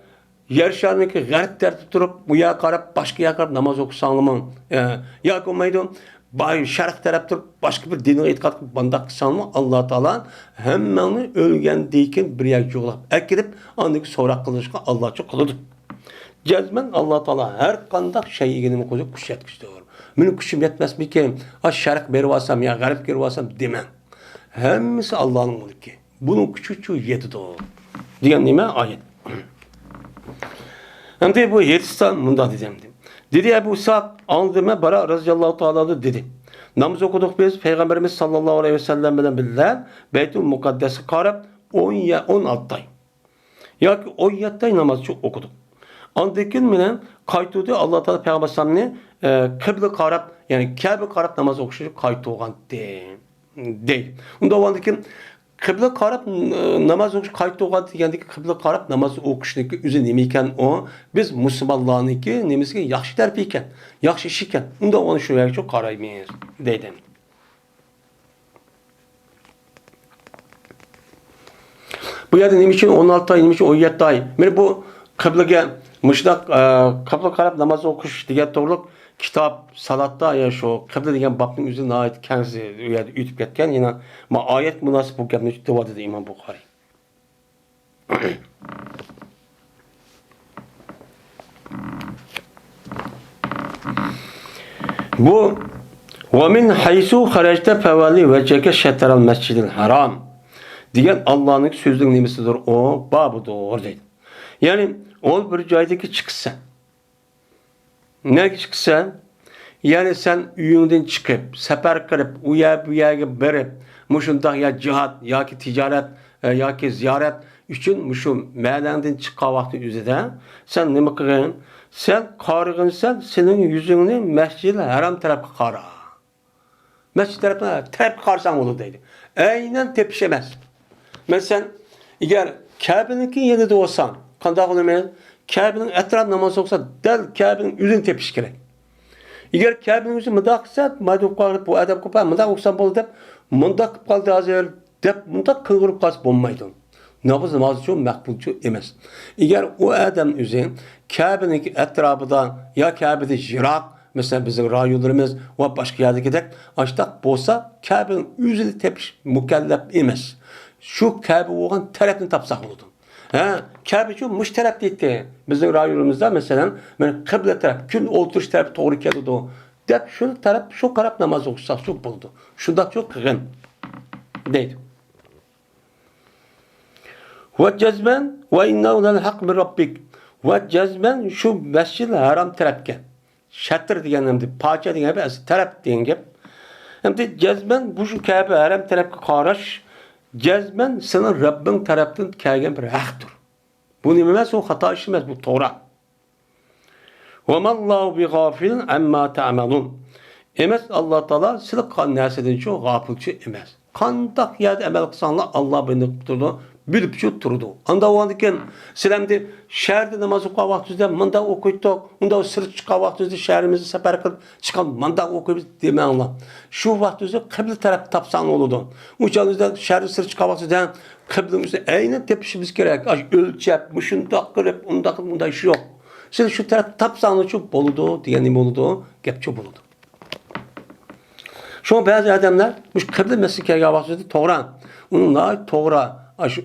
A: yer şarındaki garip tarafta durup bu yer qarab, başka yer qarab namaz okusanlarmı? Ya olmaydı. Bay şarq tarafta durup başka bir dinga e'tiqod qilib bandaq qilsanlarmı? Allah Taala hammani o'lgandan bir yer yo'qlab akirib, ondan so'roq qilishga Allohcha qiladi. Jazman Allah Taala har qanday shayga nima qo'yib kuch yetkazdi. Meni kuchim yetmasmikin? Ha sharq berib olsam ya g'arb berib olsam demang. Hammasi Allohning mulki. Buning kuchi yetadi. Degan nima oyat. Hem de bu Hristiyan bunda dedim. Dedi Ebu Sa'd Andime Bara radıyallahu ta'ala dedi. Namaz okuduk biz Peygamberimiz sallallahu aleyhi ve sellem bilen birler Beytül Mukaddes'i qarab 16 ay. Yoki 17 ay namaz okuduk. Andikin bilen qaytudu Allah Teala Peygamber sallamni kıble qarab yani Kabe qarab namaz okuşu qaytuğan değil. Unda andikin Kıble qarab namaz okuş qaytuğan degandiki kıble qarab namaz okuşniki o'zi nima ekan o biz musulmonlarniki nimasiga yaxshi taraf ekan, yaxshi ish ekan. Unda uni shu yerga qaraymiz deydi. Bu yerda nima uchun 16 ay, nima uchun 17 ay? Mana bu qiblaga mushdaq qibla qarab namoz o'qish degan to'g'riliq kitob salatda ya shu qibla degan babning o'zi nihoyat keng u yerda o'tib ketgan. Yana ma oyat munosib bu gapni aytib dedi Imom Buxoriy. Bu ve min haysu harajta fawali veceke şatral mescidil haram degan Allohning so'zning nimasidir o babudur deydi. Yani ol bir joydagi chiqsa nega chiqsa yani sen uyingdan chiqib safar qilib u yer bu yerga borib mushundaq ya jihad yoki tijorat yoki ziyorat uchun mushu madandan chiqqan vaqti o'zida sen nima qilgin? Sen qarig'insan, sening yuzingni Masjidil Haram tarafga qara. Masjid tarafına qarasang bo'ladi deydi. Aynan tepish emas. Mesela eğer Kabe'ninki yerida olsan, qanday qilaman? Kabe'ning atrofida namoz o'qisa, dal Kabe'ning o'zini tepish kerak. Eğer Kabe'ning o'zi mundaq qilsa, madhab qilib bu adab qilib, mundaq o'qsam bo'ladi deb, mundaq qilib qoldi hozir deb mundaq qilg'irib qolsa bo'lmaydi. Namaz uchun maqbulchu emas. Eğer o adam o'zi Kabe'ning atrofida ya Kabe'da jiroq, mesela bizim rayonlarımız ve başka yerdeki açtak bolsa Kabe'nin özünü tepiş mükellef emas. Şu Kabe olan tarafını tapsak olurdu. Kabe şu müşterek deydi. Bizim rayonumuzda mesela kıble taraf, kün oturuş tarafı doğru geldi o. Dep şu taraf, şu taraf namaz okusak çok buldu. Şunda çok kırın deydi. Ve cezben ve innehu lel hak min rabbik. Ve cezben şu Mescid-i Haram tarafke. Şatır deganimdi, parça degan gap, taraf degan gap. Hamda jazman bu shu Kabe Haram tarafga qarash jazman sening Rabbing tarafdan kelgan bir haqdir. Bu nima emas, u xato ish emas, bu to'g'ri. Ve mallahu bi gafilin amma ta'malun. Emes Allah Taala sizlar qilgan narsadan çok g'afilchi emas. Qandaq yerda amal qilsanglar Allah buni turdi, bilib shu turdi. Anda o'g'andikan sizlarni shaharda namoz o'qigan vaqtingizda munda o'qiydik, unda sir chiqqan vaqtingizda shaharimizni safar qilib chiqqan munda o'qiymiz demanglar. Shu vaqtingizda qibla taraf topsang bo'ladi. O'shaningizda shahar sir chiqqan vaqtingizda qiblamizni aynan tepishimiz kerak. O'lchab, mushundoq qilib, undaq bunday ish yo'q. Siz shu taraf topsangiz shu bo'ladi, degan nima bo'ladi? Gap shu bo'ladi. Şu bazı adamlar bu kıble meslekeye vakti toğra. Onunla toğra şu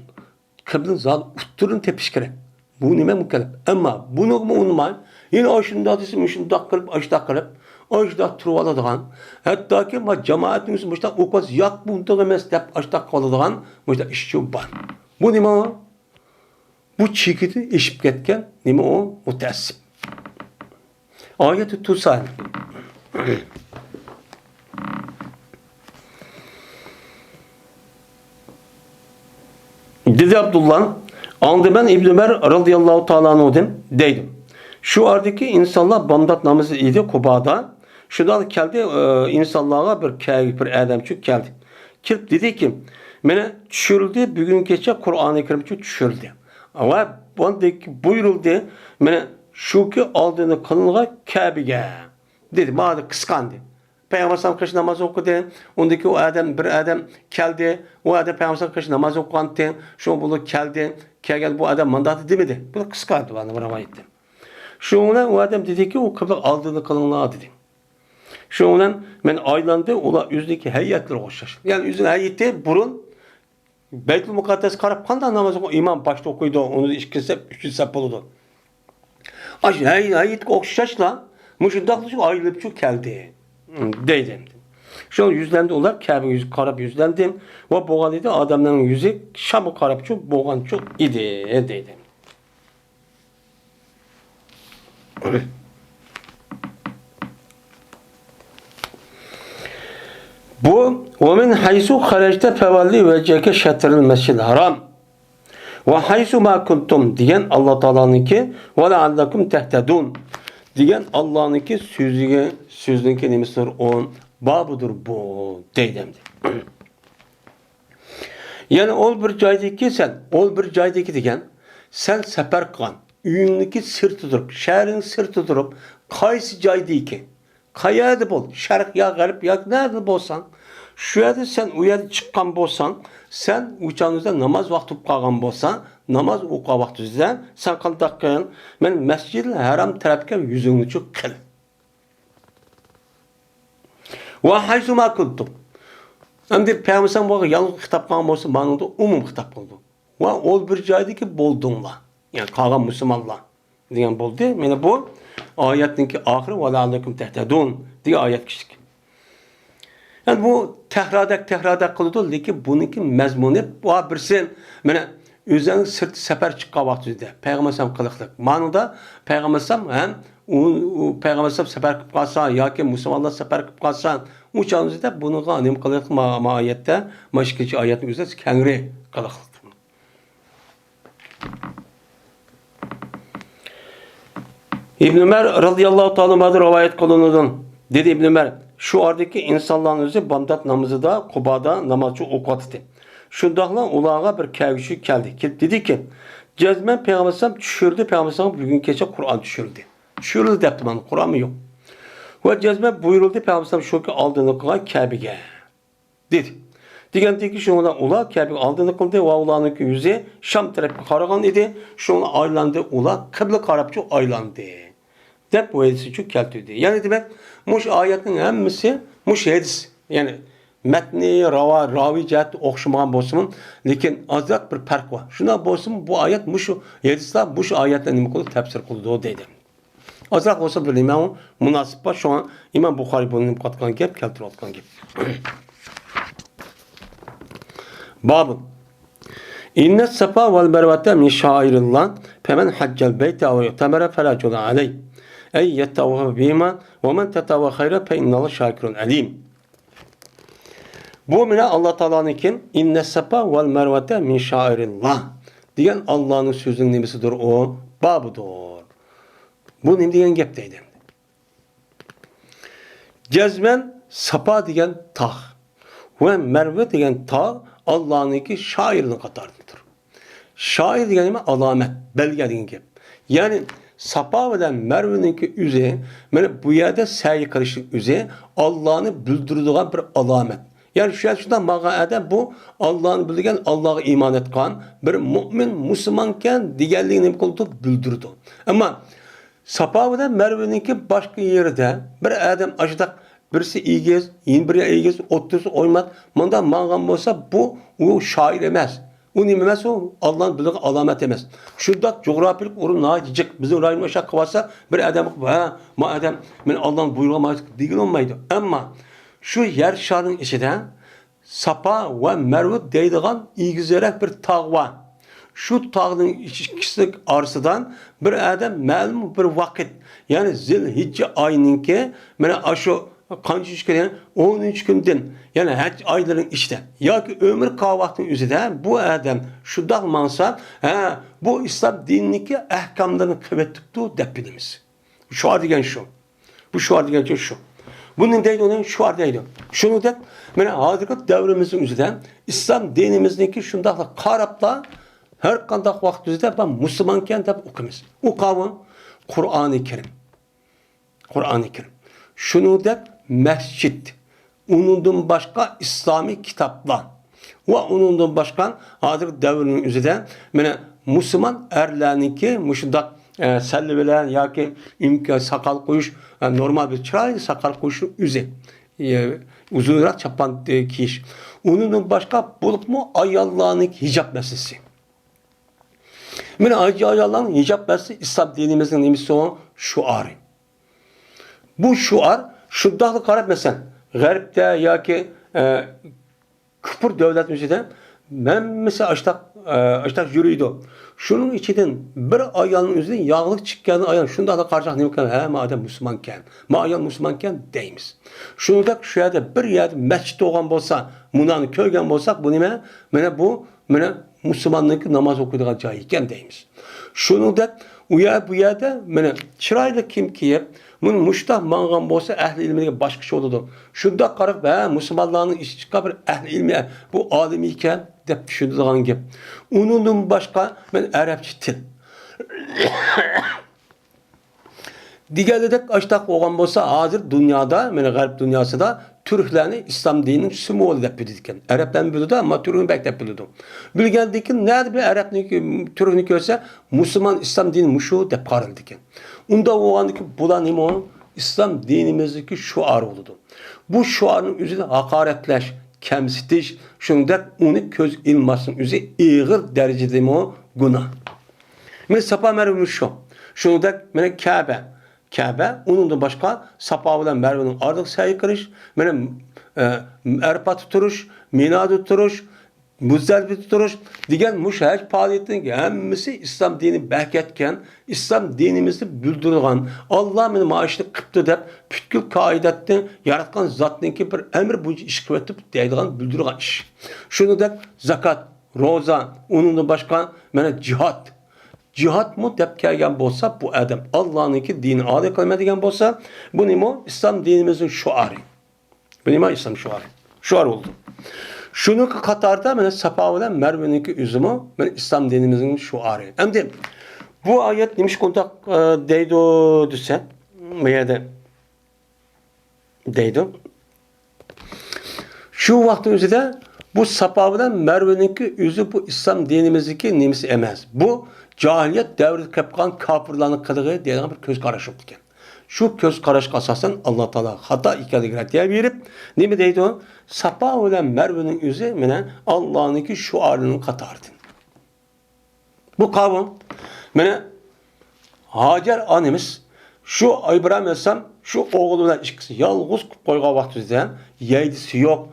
A: kıblın zal utturun tepiş gerek. Bu nime mükellef. Ama bunu mu unutmayın. Yine aşında ateşi şunda kılıp aşda kılıp aşda turvaladığan. Hatta ki ma cemaatimizin başta okuz yak bunda demez dep aşda kalıdığan başta işçi var. Bu nime o? Bu çikiti işip ketken nime o? Mutessip. Ayeti tutsal. Dedi Abdullah, andı ben İbn Ömer radıyallahu ta'ala anhu'dim deydim. Şu ardaki insanlar bandat namazı idi Kuba'da. Şudan geldi insanlara bir adamçık geldi. Kelip dedi ki, mene düşürüldü, bugün geçe Kur'an-ı Kerim düşürüldü. Ama buyuruldu, mene şu ki aldığını kılınğa Kabe'ye. Dedi, bana kıskandı. Peygamber sallallahu aleyhi ve sellem namaz okudu. Ondaki o adam bir adam geldi. O adam Peygamber sallallahu aleyhi ve sellem namaz okudu. Şu bunu geldi. Geldi bu adam mandatı demedi. Bu da kıskandı bana rivayette. Şu o adam dedi ki o kıbla aldığını kılınlığa dedi. Şu olan ben aylandı. Ola yüzdeki heyetleri hoşlaştı. Yani yüzün heyeti burun Beytül Mukaddes karab kanda namaz okudu. İmam başta okuydu. Onu iki sep, üç sep oldu. Heyet okşaşla müşündaklı şu ayrılıp şu geldi. Deydim. Şu yüzlendi onlar Kabe yüzü karab yüzlendim ve boğan idi adamların yüzü Şam'ı karab çok boğan çok idi deydim. Bu ve min haysu harajta fevalli veceke şatril mescid haram ve haysu ma kuntum diyen Allah Teala'nınki ve leallakum tehtedun diyen Allah'ınki sözünün kelimesidir on babıdır bu deydemdi. Yani ol bir caydaki sen, ol bir caydaki degen sen sefer kılan, üyündeki sır tuturup, şehrin sır tuturup, kaysi caydaki, kayada bol, şark ya garip ya nerede bolsan, şu yerde sen uyarı çıkan bolsan, sen uçağınızda namaz vakti kalkan bolsan, namaz oku vaktizde sen kaldakken men Mescid-i Haram tarafka yüzünü çok kıl. Ve haysu ma kuntum. Endi Peygamber bu yalnız kitap kalkan bolsa bana da umum kitap oldu. Ve ol bir caydaki boldunla. Yani kalkan Müslümanlar. Diyen boldu. Mene bu ayetinki ahiri ve leallekum tehtedun diye ayet kişilik. Yani bu tehradak kılıdı. Lekin bununki mezmunu bu birsin. Mene özünün sırtı sefer çıkan vaxtında Peygamber sallam kılıqlık. Manada Peygamber sallam hem Peygamber sallam sefer kılıp kalsan ya ki Müslümanlar sefer kılıp kalsan uçağınızda bunu ganim kılıqlık ayette maşkici ayetin üzerinde kengri kılıqlık. İbn Ömer radıyallahu ta'ala rivayet kılınıdın. Dedi İbn Ömer şu ardaki insanların özü bandat namazı da Kuba'da namazcı okuatı. Şundaqla ulağa bir kavuşu geldi. Dedi ki, cezmen Peygamber sallam düşürdü. Peygamber sallam bugün gece Kur'an düşürdü. Düşürüldü depti bana. Kur'an mı yok? Ve cezmen buyuruldu. Peygamber sallam şu ki aldığını kılan Kabe'ye. Dedi. Degende ki şuna ula Kabe'ye aldığını kıldı ve ulağının yüzü Şam tarafı karagan idi. Şuna aylandı ula kıble karapçı aylandı. Dep bu hadisi çok keltiydi. Yani demek muş ayetin hemmisi muş hadis. Yani metni, ravi cihati okşamagan bolsun. Lekin azrak bir fark var. Şuna bolsun bu ayet muşu hadisler muşu ayetle nima qilib tafsir qildi o deydi. Azrak olsa bir imam münasip var. Şu an İmam Buxari bunu qatqan gap keltirib atqan gap. Babun İnne safa vel mervete min şairillah femen haccel beyte ve yu'temere fela cuna aleyh. Ey yettevâfe bîmâ ve men tetevâ hayre fe innallah şakirun alim. Bu mine Allah Teala'nın kim? İnne safa vel mervete min şairillah. Diyen Allah'ın sözünün nemesidir o. Babıdır. Bu nima degan gap deydi. Cezmen Sapa degan tağ ve Merve degan tağ Allah'ınki şairinin katarıdır. Şair degan nima? Alamet, belge degan gap. Yani Sapa bilan Merve'ninki üze, mana bu yerda sa'i qilishlik üze Allah'ını bildiradigan bir alamet. Yani şundan mağa adam bu Allah'ını bildiren, Allah'a iman etkan bir mümin, Müslümanken diğerliğini bildirdi. Ama Sapa bilan Merve'ninki başka yerde bir adam aşıdak birisi iyigiz, yeni biri iyigiz, otursa oymat. Manda mağan olsa bu o şair emez. O nima emas, o Allah'ın bildiği alamet emez. Şurada coğrafik orun nacicik bizim rayonda aşağı kavasa bir adam ha ma adam men Allah'ın buyruğu değil olmaydı. Ama şu yer şarının içinde Sapa ve Merve deydiğen iygizerek bir tağ var. Şu tağın ikisi arasından bir adam ma'lum bir vakit yani Zilhicce ayınınki mena aşu kancı gün 13 günden yani hac ayların işte ya ki ömür kahvaltının üzerinde bu adam şu dağmansa bu İslam dinindeki ahkamlarını kuvvetlikti de bilimiz. Şu ar degen şu. Bu şu ar degen şu. Bunun değil onun şu ar değil. Şunu da mana hazırki devrimizin üzerinde İslam dinimizdeki şundakla karapla her kandak vakit üzerinde ben Müslümanken de okumuş. O kavram Kur'an-ı Kerim. Kur'an-ı Kerim. Şunu da mescit. Onundan başka İslami kitaplar. Ve onundan başka hazır devrinin üzerinde yani Müslüman erlerinki müşiddak selli bilen ya ki imkan sakal koyuş yani normal bir çıraylı sakal koyuşun üzeri. Uzunrak çapan kişi. Onundan başka bulup mu ayallahın hicap meselesi. Yani ayallahın hicap meselesi İslam dinimizin nemisi olan şuarı. Bu şuar şuddaklı karab mesela Garip'te ya ki Kıpır devlet müzede ben mesela açtak yürüydü. Şunun içinden bir ayağının üzerinde yağlık çıkkanı ayağın şunda da karşılaştık ne kadar he madem Müslümanken ma ayağın Müslümanken deyimiz. Şunu da şu yerde bir yerde mescid olan bolsa munanı köygen bolsak bu nime mene bu mene Müslümanlık namaz okuduğu cayıken deyimiz. Şunu da bu yerde mene çırayla kim ki bunun muştah mağan bolsa ehli ilmiye başka şey oldu. Şunda qarab Müslümanların işi çıkar bir ehli ilmiye bu alimi iken dep düşündüğün gibi. Onundan başka ben Arapça til. Diğerleri açtak olan bolsa hazır dünyada, yani garip dünyasında Türklerini İslam dininin sümolu dep bilirken. Araplar bilirdi ama Türk'ün bek dep bilirdi. Bilgendikin nerede bir Arap'ın Türk'ünü görse Müslüman İslam dini muşu dep qarıldıken. Onda o andaki bulan imam İslam dinimizdeki şuar oldu. Bu şuarın üzerine hakaretleş, kemsitiş, şunda onu köz ilmasın üzerine ağır derecede mi günah. Men Sapa Merve'nin şu. Şunda men Kabe, onun da başka Sapa bilen Merve'nin ardık sayı kırış, men Erpa tuturuş, Mina tuturuş, Muzdalife tuturuş, diğer müşahit faaliyetinin hemmisi İslam dini belketken, İslam dinimizi bildirgan, Allah beni maaşını kıptı deyip, bütkül kaidetten yaratkan zatınki bir emir bu iş kıvetip deydiğin bildirgan iş. Şunu da zakat, roza, onun da başka cihat. Cihat mı dep kelgen bolsa bu adam Allah'ınki dini adı kılmadigan bolsa bu nimo İslam dinimizin şuarı. Bu nimo İslam şuarı. Şuar oldu. Şunu Katar'da men Sapa bilen Merve'ninki üzümü men İslam dinimizin şuarı. Hem bu ayet demiş kontak deydo dese bu yerde deydo. Şu vaktin üzerinde bu Sapa bilen Merve'ninki üzü bu İslam dinimizdeki nimisi emez. Bu cahiliyet devri kapkan kafirlerin kılığı diyen bir göz karışıktı. Şu göz karışık asasen Allah Teala hata ikadigrat diye verip ne mi deydi o? Sapa olan Merve'nin üzerine Allah'ınki şuarının katardı. Bu kavram mene Hacer annemiz şu İbrahim Aleyhisselam şu oğluna ikisi yalnız koyga vaktizde yeydisi yok.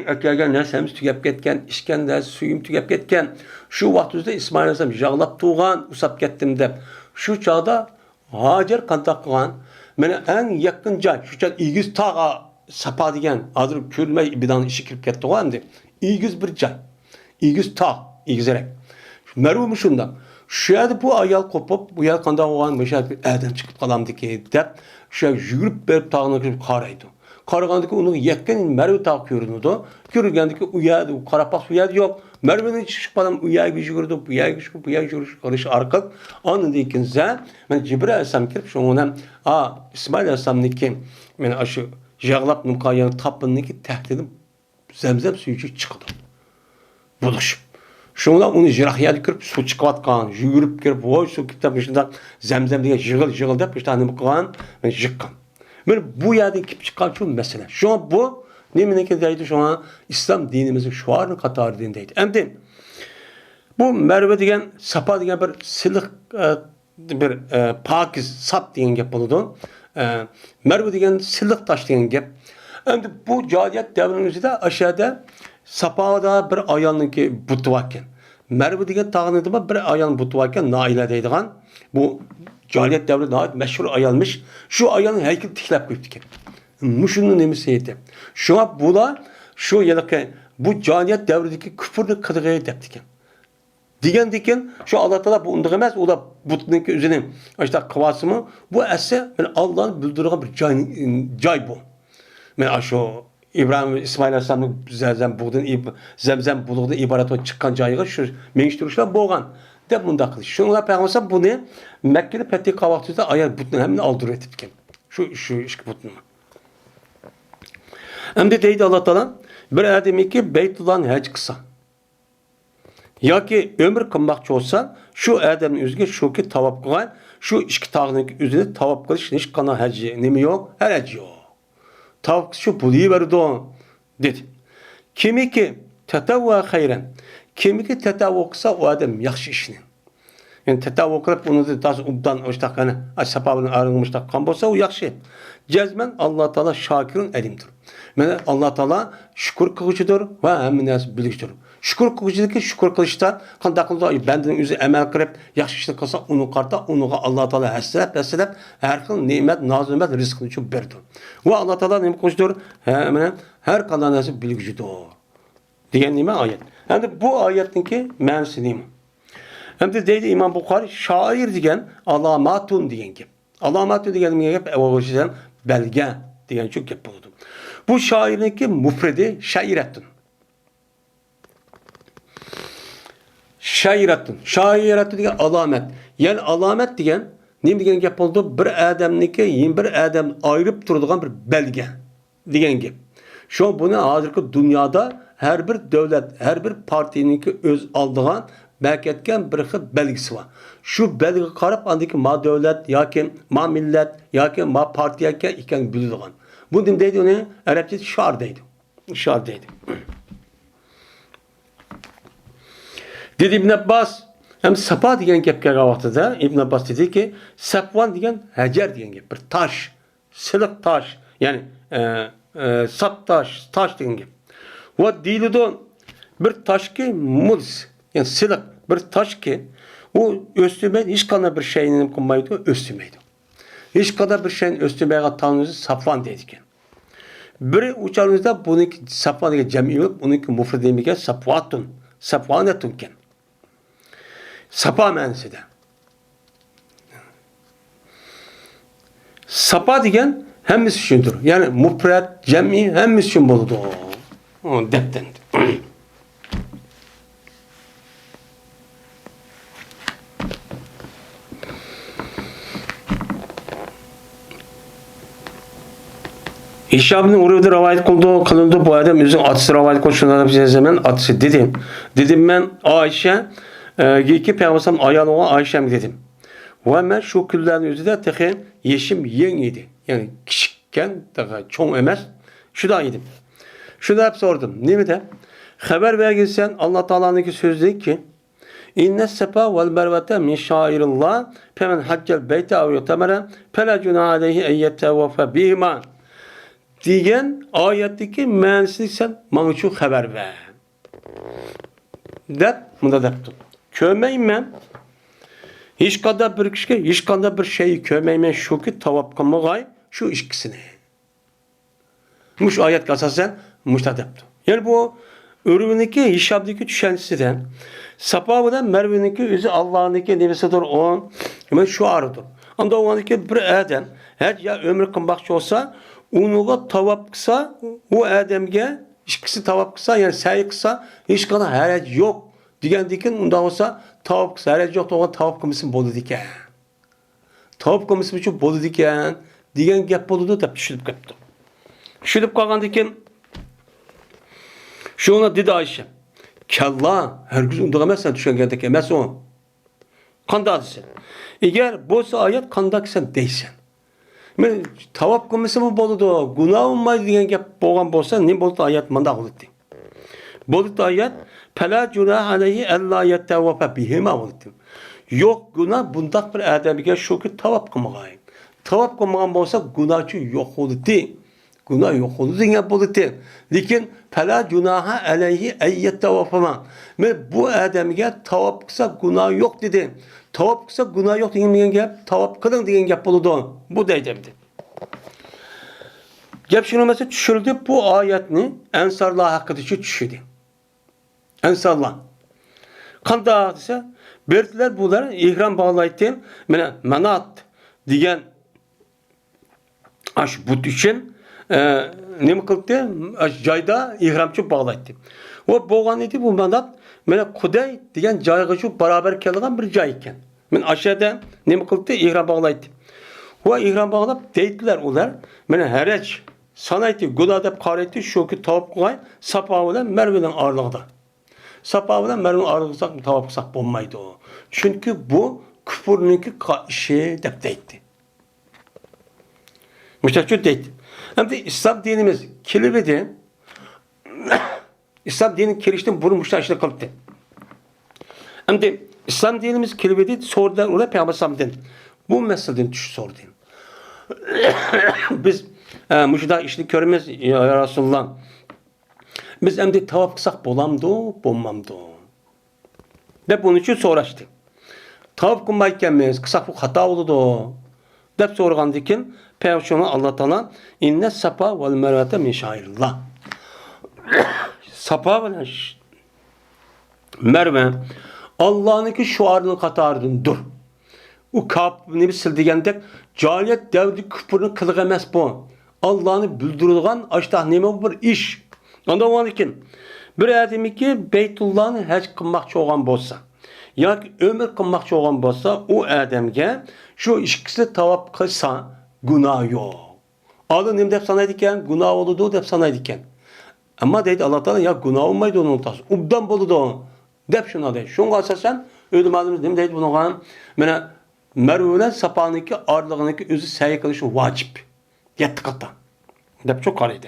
A: Erkekler nersemiz tükep ketken, işkende suyum tükep ketken. Şu vaktizde İsmail Aleyhisselam yağlap tuğan, usap kettim de. Şu çağda Hacer kantak kılan, mene en yakın cay, şu çağda İgiz tağa Sapa diyen, adır külme ibidan işi kirip ketti o andi. İgiz bir cay, İgiz tağ, İgizerek. Merve şundan. Şu yerde bu ayal kopup, bu yer kanda olan mesela bir erden çıkıp kalamdı ki de şu yer yürüp berip tağına girip karaydı. Karagandaki onu yekken Merve tağ görünüyordu. Görügendeki uyardı, o karapak uyardı yok. Merve'nin çıkmadan uyar gücü gördü, uyar gücü, uyar gücü karışı arka. Anında ikinze, ben Cibril Aleyhisselam kirip şu ona, İsmail Aleyhisselam'ın ki, ben aşı jağlap nukayyanı tapınını ki tehdidim, zemzem suyu çıktı. Buluşup. Şuna onu jirahiyat kirip su çıkıvatkan, yürüp kirip, oy su kitap içinde zemzem diye jığıl deyip işte hanım kılan, ben jıkkam. Ben bu yerden kip çıkan şu mesele. Şu an bu, nemine deydi şu an İslam dinimizin şu an Katar dinindeydi. Hem de bu Merve diyen, sapa diyen bir silik, bir pakiz, sap diyen gep oldu. Merve diyen silik taş diyen gep. Hem de bu cahiliyet devrinin de aşağıda sapağda bir ayağının ki butu varken. Merve diyen tağınıda bir ayağın butu varken naile deydiğen. Bu cahiliyet devrinde ait meşhur ayalmış. Şu ayağın heykeli tiklep koyup ki. Muşunun emisiyeti. Şu an bula şu yılki bu cahiliyet devrindeki küfürlü kıdığıya deptiken. Digen diken şu Allah Teala bu unduğu emez. O da butununki üzerine işte kıvasımı bu esse Allah'ın bildirdiği bir cay bu. Ben şu İbrahim İsmail Aleyhisselam'ın zemzem bulduğu ibaret çıkan cayığı şu meniştirişler boğan. De bunda kılış. Şunlar Peygamber bunu Mekke'li Fethi Kavaktü'de ayar butunu hemen aldırıyor etipken. Şu işki butunu. Hem de deydi Allah Teala bir ademi ki Beytullah'ın hac kısa. Ya ki ömür kılmakçı olsa şu adamın üzerine şu ki tavap kılan şu işki tağının üzerine tavap kılış hiç kana hacı nemi yok her hacı yok. Tavap şu buluyu verdi o dedi. Kimi ki tetavva hayren kimi ki tetavva kısa o adam yakşı işini. Yani tetavva kılıp onu da tas ubdan işte hani ashabının arınmışta kan bolsa o yakşı. Cezmen Allah Teala şakirin elimdir. Yani Allah Teala şükür kılıcıdır ve hemen bilikçidir. Şükür kılıcıdır şükür kılıçta kandakılda benden üzü emel kırıp yakşı işini kılsa onu karta onu Allah Teala hasret her kıl nimet nazimet rızkını için berdi. Ve Allah Teala ne kılıcıdır hemen her kalan nasip bilikçidir. Diyen nime ayet. Yani bu ayetin ki manası nime? Hem de deydi İmam Bukhari şair diyen alamatun diyen gibi. Alamatun diyen gibi evvelciden belge diyen çok yapıldı. Bu şairin ki mufredi şairettin. Şairettin diyen alamet. Yani alamet diyen ne diyen yapıldı? Bir adamniki yeni bir adam ayrıp durduğun bir belge diyen gibi. Şu an bunu hazırki dünyada her bir devlet, her bir partinin ki öz aldığın belki etken bir belgisi var. Şu belge karıp andaki ma devlet, ya ki ma millet, ya ki ma partiye iken bildiğin. Bu dimdeydi onu Arapça şardaydı. Şardaydı. Dedi İbn Abbas hem sapa diyen gepke vaktıda İbn Abbas dedi ki sapvan diyen hacer diyen gep bir taş, silik taş yani sap taş diyen gep. Ve dilidon bir taş ki muls yani silik bir taş ki o üstüme hiç kadar bir şeyin konmaydı üstümeydi. Hiç kadar bir şeyin üstüme tanrısı sapvan dedikken. Biri uçarınızda bununki sapvan diye cemi yok, bununki mufred demeyken sapvatun, sapvanetunken. Sapa manası da. Sapa diyen hemimiz üçündür. Yani mufred, cemi hemimiz için buludu. O depten. İşabının uruvda rivayet kılındı bu adam üzerine atısı rivayet koşunlarda bir zaman atısı dedim. Dedim ben Ayşe iki peygamberim ayalı olan Ayşe'm dedim. Ve ben şu küllerin üzerinde tekin yeşim yeniydi. Yani küçükken daha çoğun emez. Şu da yedim. Şu da hep sordum. Ne mi de? Haber vergilsen Allah Teala'nınki söz değil ki İnne sepa vel mervete min şairillah femen haccel beyte av yutemere fela cunah aleyhi eyyettevafe bihima diyen ayetteki mühendislik sen bana çok haber ver. Dep, bunda deptim. Kömeyim ben. Hiç kadar bir kişi, hiç kadar bir şeyi kömeyim ben şu ki tavap kılmagay şu işkisini. Muş ayet kasasen muş da deptim. Yani bu Örümündeki Hişam'daki düşüncesinden Safa bilen Merve'ninki özü Allah'ınki nemesidir o. Hemen şu arıdır. Anda o andaki bir adam her ya ömür kılmakçı olsa onuğa tavap kısa o adamge ikisi tavap kısa yani sayı kısa hiç kadar harac yok. Digendikin onda olsa tavap kısa harac yok da tavap kılmışsın bolu diken. Tavap kılmışsın için bolu diken. Digen gap boludu da düşürüp kaptı. Düşürüp kalgandikin şu ona dedi Ayşe. Kalla herkes unutamasan düşüngendeki emez o. Kanda sen. Eğer bu ayet kandak sen deysen. Men tavap kılmışsın mı boludu? Günah olmaydı diyen gap boğan bolsa ne boludu ayet manda oldu. Boludu ayet fela cunah aleyhi ella yettevvafe bihima oldu. Yok günah bundak bir adamıge şu ki tavap kılmagayın. Tavap kılmagan bolsa günahçı yok oldu. Günah yok oldu diye boludu. Lakin fela cunaha aleyhi eyyetevvafema. Bu adamıge tavap kısa günah yok dedi. Tavap kısa günah yok diyen gap tavap kılın diyen gap boludu. Bu deydi. Gap şunu mesela düşürdü bu ayetini Ensarlar hakkında düşürdü. Ensarlar. Kanda ise belirtiler bunlar ihram bağlayıp menat diyen aş bu için ne mi kıldı? Cayda ihramçı bağlayıp. O boğan idi bu menat mena Kuday diyen caygıcı beraber kelgan bir cay iken. Men aşağıda ne mi kıldı? İhram bağlayıp. O ihram bağlayıp deydiler ular. Mena harac sanayeti gudadep kareti şu ki tavap koy Safa ile Merve'nin ağırlığında. Safa ile Merve'nin ağırlığında mı tavap kısak olmaydı o. Çünkü bu küfürününki şey dep deydi. Müşterçü deydi. Hem de İslam dinimiz kilibidi. İslam dinin kiriştin bunu müşterçüle kalıptı. Hem de İslam dinimiz kilibidi sordular oraya Peygamber Sam'den. Bu meseleden düş sordu. Biz müşterçü işini körümüz ya Resulullah. Biz hem de tavaf kısak bolamdı, bommamdı. Ve bunun için soraştı. Tavaf kılmayken biz kısak bu hata oldu. Dep sorgandikin Peygamber Allah Teala inne safa vel mervete min şairillah. Safa ve Merve Allah'ınki şuarının katarıdır. O kapını bir sildigendek cahiliyet devri küfürünü kılık emez bu. Allah'ını bildirilgan açtah neme bir iş. Ondan olan iken bir adamı ki Beytullah'ın hac kılmakçı olan bolsa ya ömür kılmakçı olan bolsa o adamge şu ikisi tavap kılsa günah yok. Alın hem de sanaydıken günah oldu dep sanaydıken. Ama dedi Allah Teala ya günah olmaydı onun tası. Ubdan boludu. Dep şuna dedi. Şunu asasen ödüm adımız dem dedi bunu kan. Mena Merve'nin Safa'nınki ağırlığındaki özü sayı kılışı vacip. Yetti kata. Dep çok karıydı.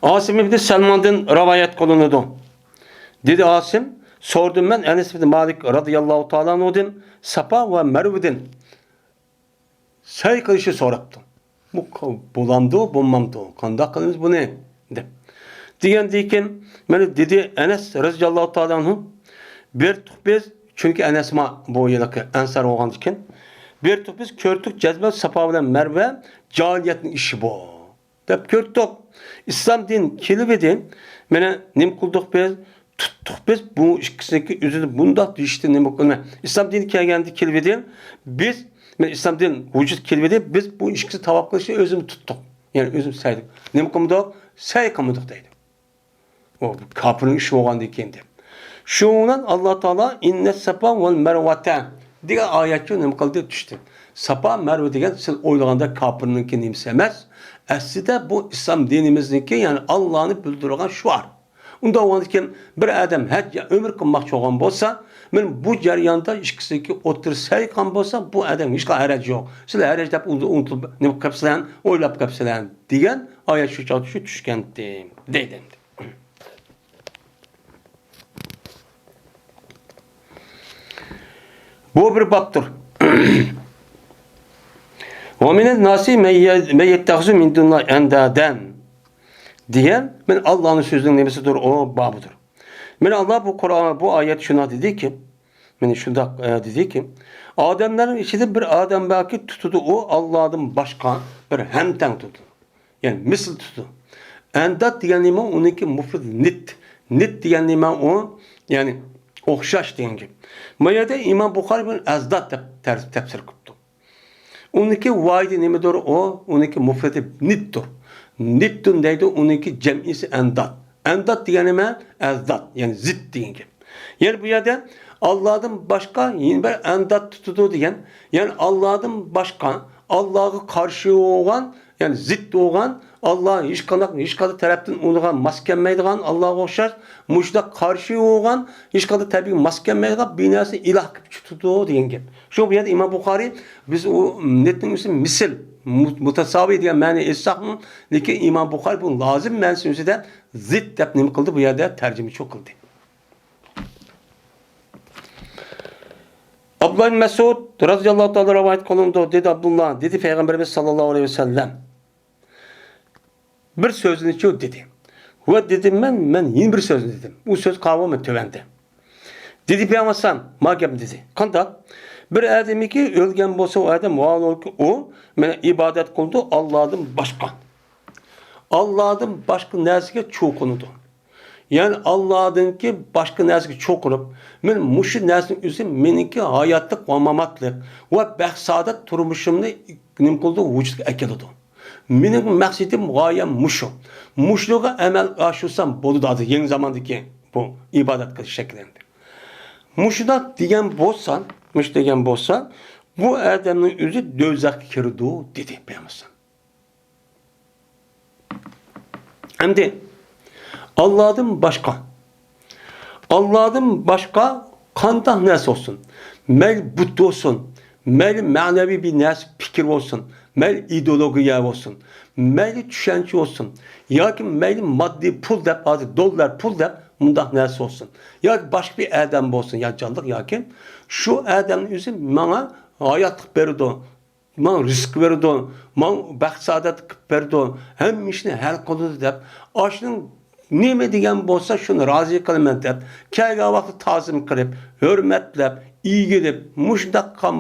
A: Asim İbni Selman'dan rivayet kolunudu. Dedi Asim, sordum ben Enes bin Malik radıyallahu ta'ala anhu'dan Safa ve Merve'den sayı kılışı soraptım. Bu bulamdı, bulmamdı. Kandak kılınız bu ne? Diyen diken, beni dedi Enes radıyallahu ta'ala anhu bir biz çünkü Enes ma bu yılki ensar olgan diken bir biz körtük cezbe Safa ve Merve cahiliyetin işi bu. Dep körtük. İslam din kilibedin mene nim kıldık biz tuttuk biz bu ikisindeki üzerinde bunda işte nim kılma. İslam dini kelgendi kilibedin biz İslam din vücut kilibedin biz bu ikisi tavap kılışı özümü tuttuk. Yani özüm saydık. Nim kıldık say kılmadık deydi. O kapının işi olgan dikendi. Şundan Allah Teala inne safa vel mervete diye ayetçi nim kıldı düştü. Safa Merve degen siz oylaganda kapınınki nimsemez. Aslında bu İslam dinimizdeki yani Allah'ını bildiren şu var. Onda olanken bir adam hacca ömür kılmakçı olan bolsa, men bu jarayonda ikisiki otursay kan bolsa bu adam hiç harac yok. Siz harac dep unutulup ne kapsalan, oylap kapsalan degan ayet şu çalışı düşkendi deydim. Bu bir baptır. وَمِنَ النَّاسِ مَنْ يَتَّخِذُ مِنْ دُونِ اللّٰهِ اَنْدَادًا diyen ben Allah'ın sözünün nemesidir o babıdır. Ben Allah bu Kur'an'a bu ayet şuna dedi ki beni şunda dedi ki Ademlerin içinde bir Adem belki tutudu o Allah'ın başka bir hemten tuttu. Yani misl tutu. Endat degan nima? Uniki mufrid nit. Nit degan nima o? Yani o'xshash degan gap. Bu yerda İmam Buxoriy buni azdat deb tafsir qilibdi. Uniki vaydi nimadir o? Uniki mufridi nitdir. Nittun deydi, uniki jam'isi endat. Endat degan nima? Azdat, yani zid degan gap. Yani bu yerda Allah'dan başka yine bir endat tutudu degan. Yani Allah'dan başka, Allah'a karşı olan, yani zid olan, Allah hiç kadar taraftan unugan maskenmeydigan Allah'a o'xshash, muşda karşı olan, hiç kadar tabii maskenmeydigan binası ilah gibi tutudu degan gap. Şu bu yerda İmam Buxoriy biz o netning ismi misl mutasavi degan ma'ni etsakmı, lekin İmam Buxoriy bu lazım ma'nosida zid deb nima qildi bu yerda tarjima çok qildi. Abdullah bin Mesud radıyallahu ta'ala rivayet kılındı. Dedi Abdullah, dedi Peygamberimiz sallallahu aleyhi ve sellem. Bir sözünü çok dedi. Ve dedim ben yeni bir söz dedim. Bu söz kavramı tövende. Dedi Peygamber ma gap dedi. Kanda bir adamı ki ölgen bolsa o adam o meni ibadet kıldı Allah'dan başka. Allah'dan başka narsaga çoğunudu. Yani Allah'dan ki başka narsaga çoğunup men muşu narsanın üzü meniki hayatlık ve mamatlık ve bahsadat turmuşumni nim kıldı vücudga akeldi. Mening maqsadim g'oyam mushu. Mushluga amal oshusam bo'ladi yangi zamondagi bu ibodat qilish shakllanadi. Mushda degan bo'lsa, bu odamning o'zi do'zaxga kirdi dedi Payg'ambar. Endi Allah'dan başka qanday narsa olsun. Mayli but olsun, mayli ma'naviy bir narsa fikr olsun. Mayli ideologiya olsun, mayli tushuncha olsun, yoki mayli moddiy pul deb, hozir dollar pul deb mundaq narsa olsun. Yoki boshqa bir odam bo'lsin, yo jonliq yoki shu odamning o'zi menga hayotlik berdi, menga rizq berdi, menga baxt saodat qilib berdi, hamma ishni hal qildi deb, oshning nima degan bo'lsa shuni rozi qilaman deb, kelgan vaqtda ta'zim qilib, hurmatlab, iygilib, mushtaqan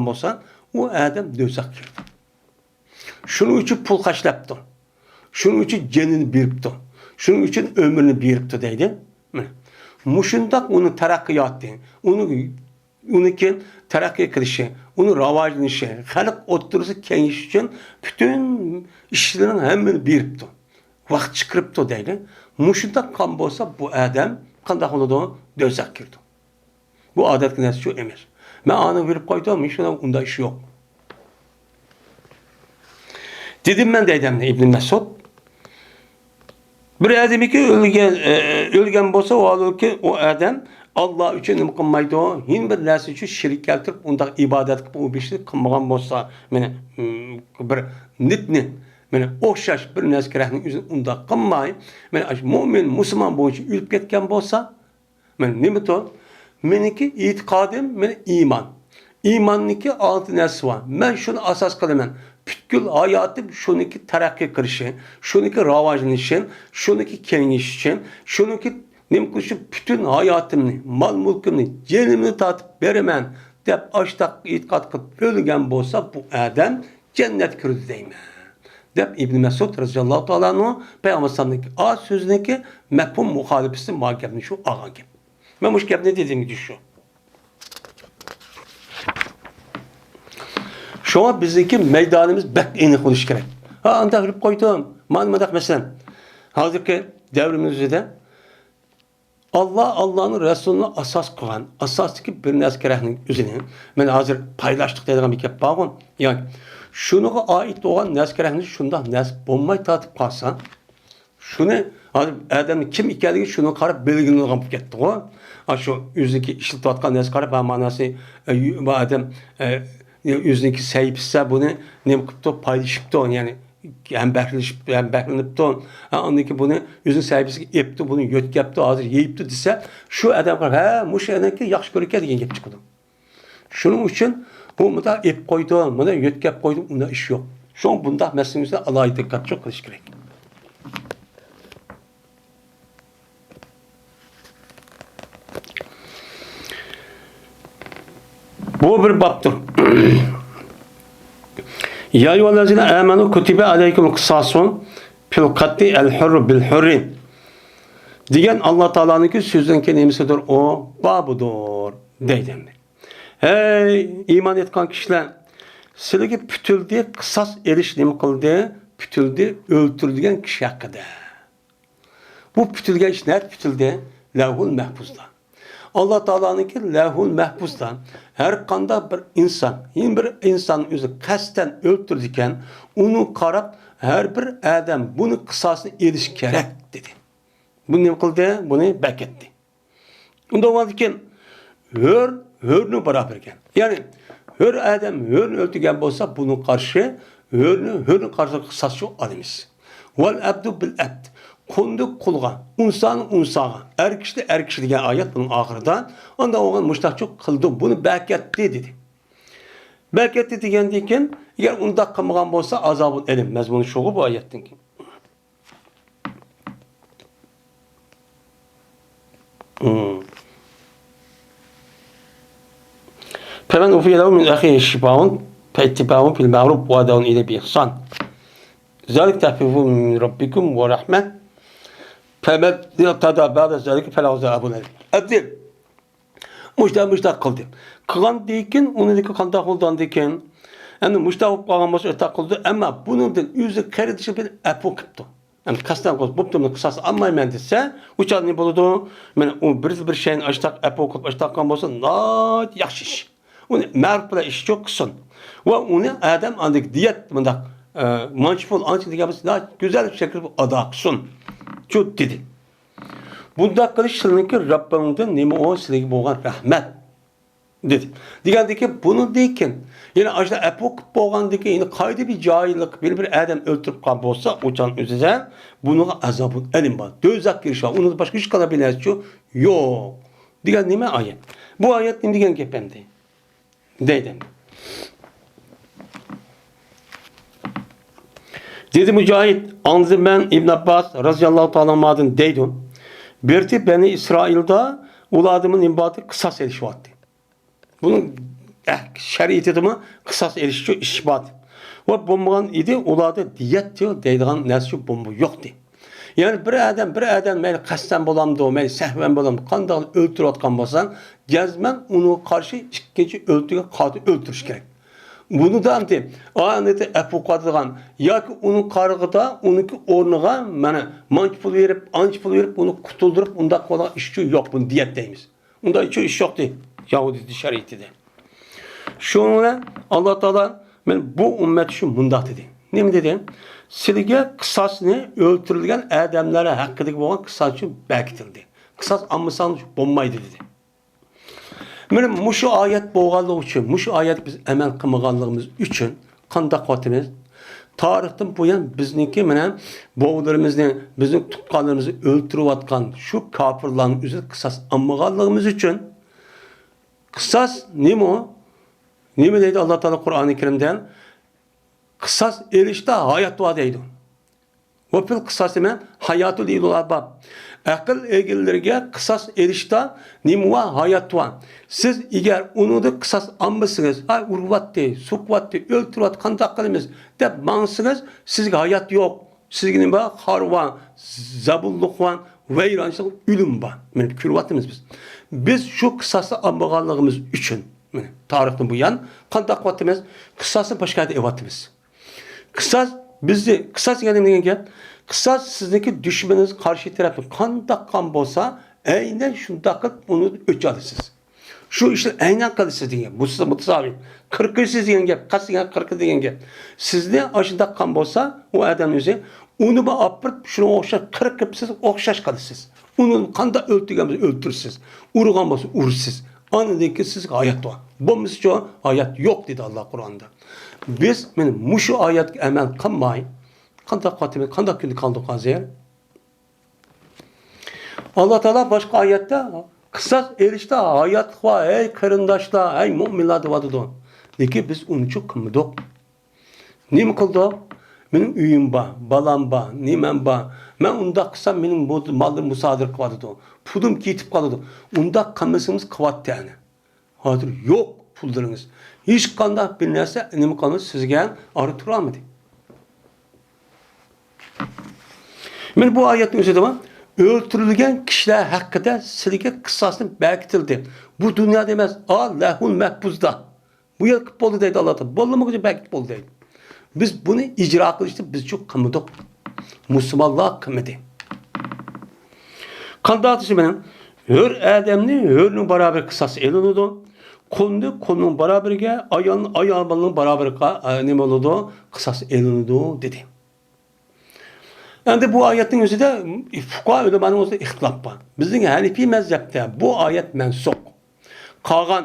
A: bo'lsa, o adam do'zax kirdi. Shuning uchun pul qashlabdi. Shuning uchun jonini beribdi. Shuning uchun umrini beribdi deydi. Mushundaq uni taraqqiyoti, uniki taraqqiy qilishi, uni rivojlanishi, xalq o'tirisi kengayishi uchun butun ishlarini hammani beribdi. Vaqt chiqiribdi deydi. Mushundaq qon bo'lsa bu odam qanday bo'ladi? Do'zax kirdi. Bu odatga narsa shu emas. Ben anı verip koydum, hiç onda iş yok. Dedim ben dedemle İbn Mesud. Bir adam ki ölgen bolsa o adam Allah için nima qilmaydi, hin bir narsa uchun shirk keltirib, unda ibodat qilib, u bishni qilmagan bo'lsa, mana bir nitni, mana o'xshash bir narsaning o'zini unda qilmay, mana mu'min, musulmon bo'yicha o'lib ketgan bo'lsa, mana nima to? Meniki itiqadim, men iman. İmanniki altı narsa var. Men şunu asas qilaman. Butkul hayotim shuniki taraqqiy qilishi, shuniki rivojlanishi, shuniki kengayishi, shuniki nima qilishi butun hayotimni, mol mulkimni, jonimni tatib beraman deb ashtaq e'tiqod qilib o'lgan bo'lsa, bu odam jannat kirdi deyman. Deb İbn Mesud roziyallohu ta'ala anhu Peygamber'ning o so'zniki mafhum muxolifasi ma'gapni shu olgan gap. Men bu gapni dediğim gibi şu. Şu an bizdeki meydanımız bek eni konuş gerek. Ha anda bilip koydum. Malmadak mesela. Hazırki devrimizde Allah'ın Resulü'nü asas kılan, asastaki bir neskerahının üzerine, ben hazır paylaştık dediğim bir kep bağın. Yani şuna ait olan neskerahını şundan nes bombayı tatıp kalsan, şunu adamın kim ikiliği şunu karıp belirgin olan bu gitti o. Şu yüzdeki işlit atkan nes karıp manası bu adam yüzdeki sahipse bunu ne yapıp paylaşıp da yani hem beklenip de ondaki bunu yüzün sahipsi yaptı bunu yöt yaptı hazır yiyipti dese şu adam karıp muşanaki yaxşı görüke diye gep çıkdı. Şunun için bu muda ip koydu, muda yöt yap koydum, bunda iş yok. Şu an bunda meselemize Allah'a dikkat çok kılış gerek. Bu bir baptır. Ya eyyühellezine amenu kutibe aleykum kısasun fil katli el hurru bil hurri. Diyen Allah Teala'nınki sözün kelimesidir o babudur deydim. Hey iman etken kişiler sizlere pütüldü kısas eriş nemi kıldı? Pütüldü öldürülgen kişi hakkında. Bu pütülgen iş nerede pütüldü? Levhul Mahfuz'da. Allah Teala'nınki Levhul Mahfuz'da her kanda bir insan, yine bir insanın özü kasten öldürürken onu karab her bir adam bunu kısasını eriş gerek dedi. Bunu ne kıldı? Bunu beketti. Onda varken hörünü beraberken. Yani hör adam hörünü öldürgen olsa bunun karşı hörünü karşı kısası alımız. Vel abdu bil abd. Kunduk kulga, unsan unsaga. Er kişi diyen ayet bunun ahırda. Onda oğlan müştakçı kıldı. Bunu beketti dedi. Beketti diyendiyken eğer unda kılmagan olsa azabın elim. Mezmunu şoğu bu ayetten ki. Femen ufiye lehu min ahihi şifaun fe'tibâhun fil ma'ruf ve adâun ile bi ihsan. Zâlik tehfifû min rabbikum ve rahmet. Femen irtada ba'de zâlik felâ azâbun elim. Abdil. Müştak kıldı. Kılan deyken, onu deki kanda kıldan deyken, yani müştak kılgan ötak kıldı ama bunun da yüzü kardeşi bir epo kıptı. Yani kastan kıldı. Bu tutumda kısası amma mendise, uçan ne buludu? Yani o bir şeyin açtak epo kıp açtak kan olsa, naat yakşiş. Onu mərfələ iş çok kısın. Ve onu adam andık diyet mındak mançifol ançı diyemesi daha güzel bir şekilde ada kısın. Çok dedi. Bunda kılıştırın ki Rabbimden nemi o silegi boğan rahmet dedi. Diyendi ki bunu deyken yani aşağıda epok boğan deyken yani kaydı bir cahillik bir adam öldürüp kan olsa uçan üzere bunun azabın elim var. Dözak giriş var. Onu başka hiç kalabilir şu yok. Diyen neme ayet. Bu ayet ne diyen kepemdi. Deydim. Dedi Mücahit, anladım ben İbn Abbas radıyallahu ta'ala anh'ın deydim. Berti Beni İsrail'de uladımın imbatı kısas erişi vardı. Bunun şeriatımı kısas erişi işbat. Ve bomban idi uladı diyet diyor deydiğin nesli bomba yoktu. Yani bir adam meyli kasten bulamdı, meyli sehven bulamdı, kandan öldür atkan basan, gezmen onu karşı ikinci öldüğü kadı öldürüş gerek. Bunu da anlayayım. Anlaydı epokadıgan, ya ki onun kargıda, onunki ornuğa, mançpul verip, onu kutuldurup, onda kolay işçi yok, bunu diyetteyimiz. Onda iş yoktu, Yahudi şeriatide. Şununla Allah Teala bu ümmet şu mundak dedi. Ne mi dedi? Sizge kısasını öldürülgen adamlara hakkındaki olan kısas için bekitildi. Kısas amısan bombaydı dedi. Benim muşu ayet boğalığı için, muşu ayet biz emel kımıganlığımız için kandak vatimiz tarihten bu yan bizninki boğularımızın, bizim tutkanlarımızı öldürüp atkan şu kafirlerin üzeri kısas amıganlığımız için kısas ne mi o? Ne mi dedi Allah Teala Kur'an-ı Kerim'den? Kısas erişte hayat vaadeydi. Ve fil kısas hemen hayatul ilul arbab. Akıl egillerine kısas erişte nimva hayat var. Siz eğer onu da kısas almışsınız, urvattı, sukvattı, öldürvat, kandak kılımız de mansınız, sizge hayat yok. Sizge harvan, zabulluk var, veyrancılık, ölüm var. Yani külvatımız biz. Biz şu kısası almağanlığımız için, tarihten bu yan, kandak vattımız, kısası başka da evatımız. Kısas yani ne? Kısas sizdeki düşmanınız karşı tarafı kan olsa aynen şundakı onu ölçü alırsınız. Şu işte aynen kalırsınız diye. Bu size mutasavvir. 40'ı siz diyen kaç yani 40'ı diyen sizde aşında kan olsa o adam yüzü onu bu apırt şunu okşar 40'ı siz okşaş kalırsınız. Onu kanda öldürüyorsunuz öldürürsünüz. Urugan olsa uğursuz. Anladın ki siz hayat var. Bomuz şu hayat yok dedi Allah Kur'an'da. Biz muşu ayet emel kanmayın. Kandak günü kandık azir. Allah Teala başka ayette kısas erişte hayat var. Ey karındaşlar, ey müminler de vardı. De ki biz onu çok kımıdık. Ne mi kıldık? Benim üyüm var, balam var, nimem var. Ben onda kısa benim malım musadır kıvadıdı. Pudum kitip kalıdı. Onda kımısımız kıvattı yani. Hadır yok. pullarınız. Hiç kanda bir narsa nima qiladi sizga ora tura olmadi. Men bu oyatning o'zida öldürülgen kişiler hakkında sizga qissasni berkitildi. Bu dünyada emas, Allahul mahfuzda. Bu yer bo'ldi deydi Allah Teala. Bo'lmaguncha berkitib bo'ldi deydi. Biz bunu icra qilishni biz çok qilmadik. Musulmonlar qilmadi. Qanday atishi bilan hör odamni hörning barobar qissasi elinadi. Qulni qulning barobariga, ayolni ayolning barobariga nima bo'ladi? Qissasi elinadi dedi. Endi bu oyatning o'zida fuqaho ulamoning o'zida ixtilof bor. Bizning Hanifiy mazhabda bu oyat mansux. Qolgan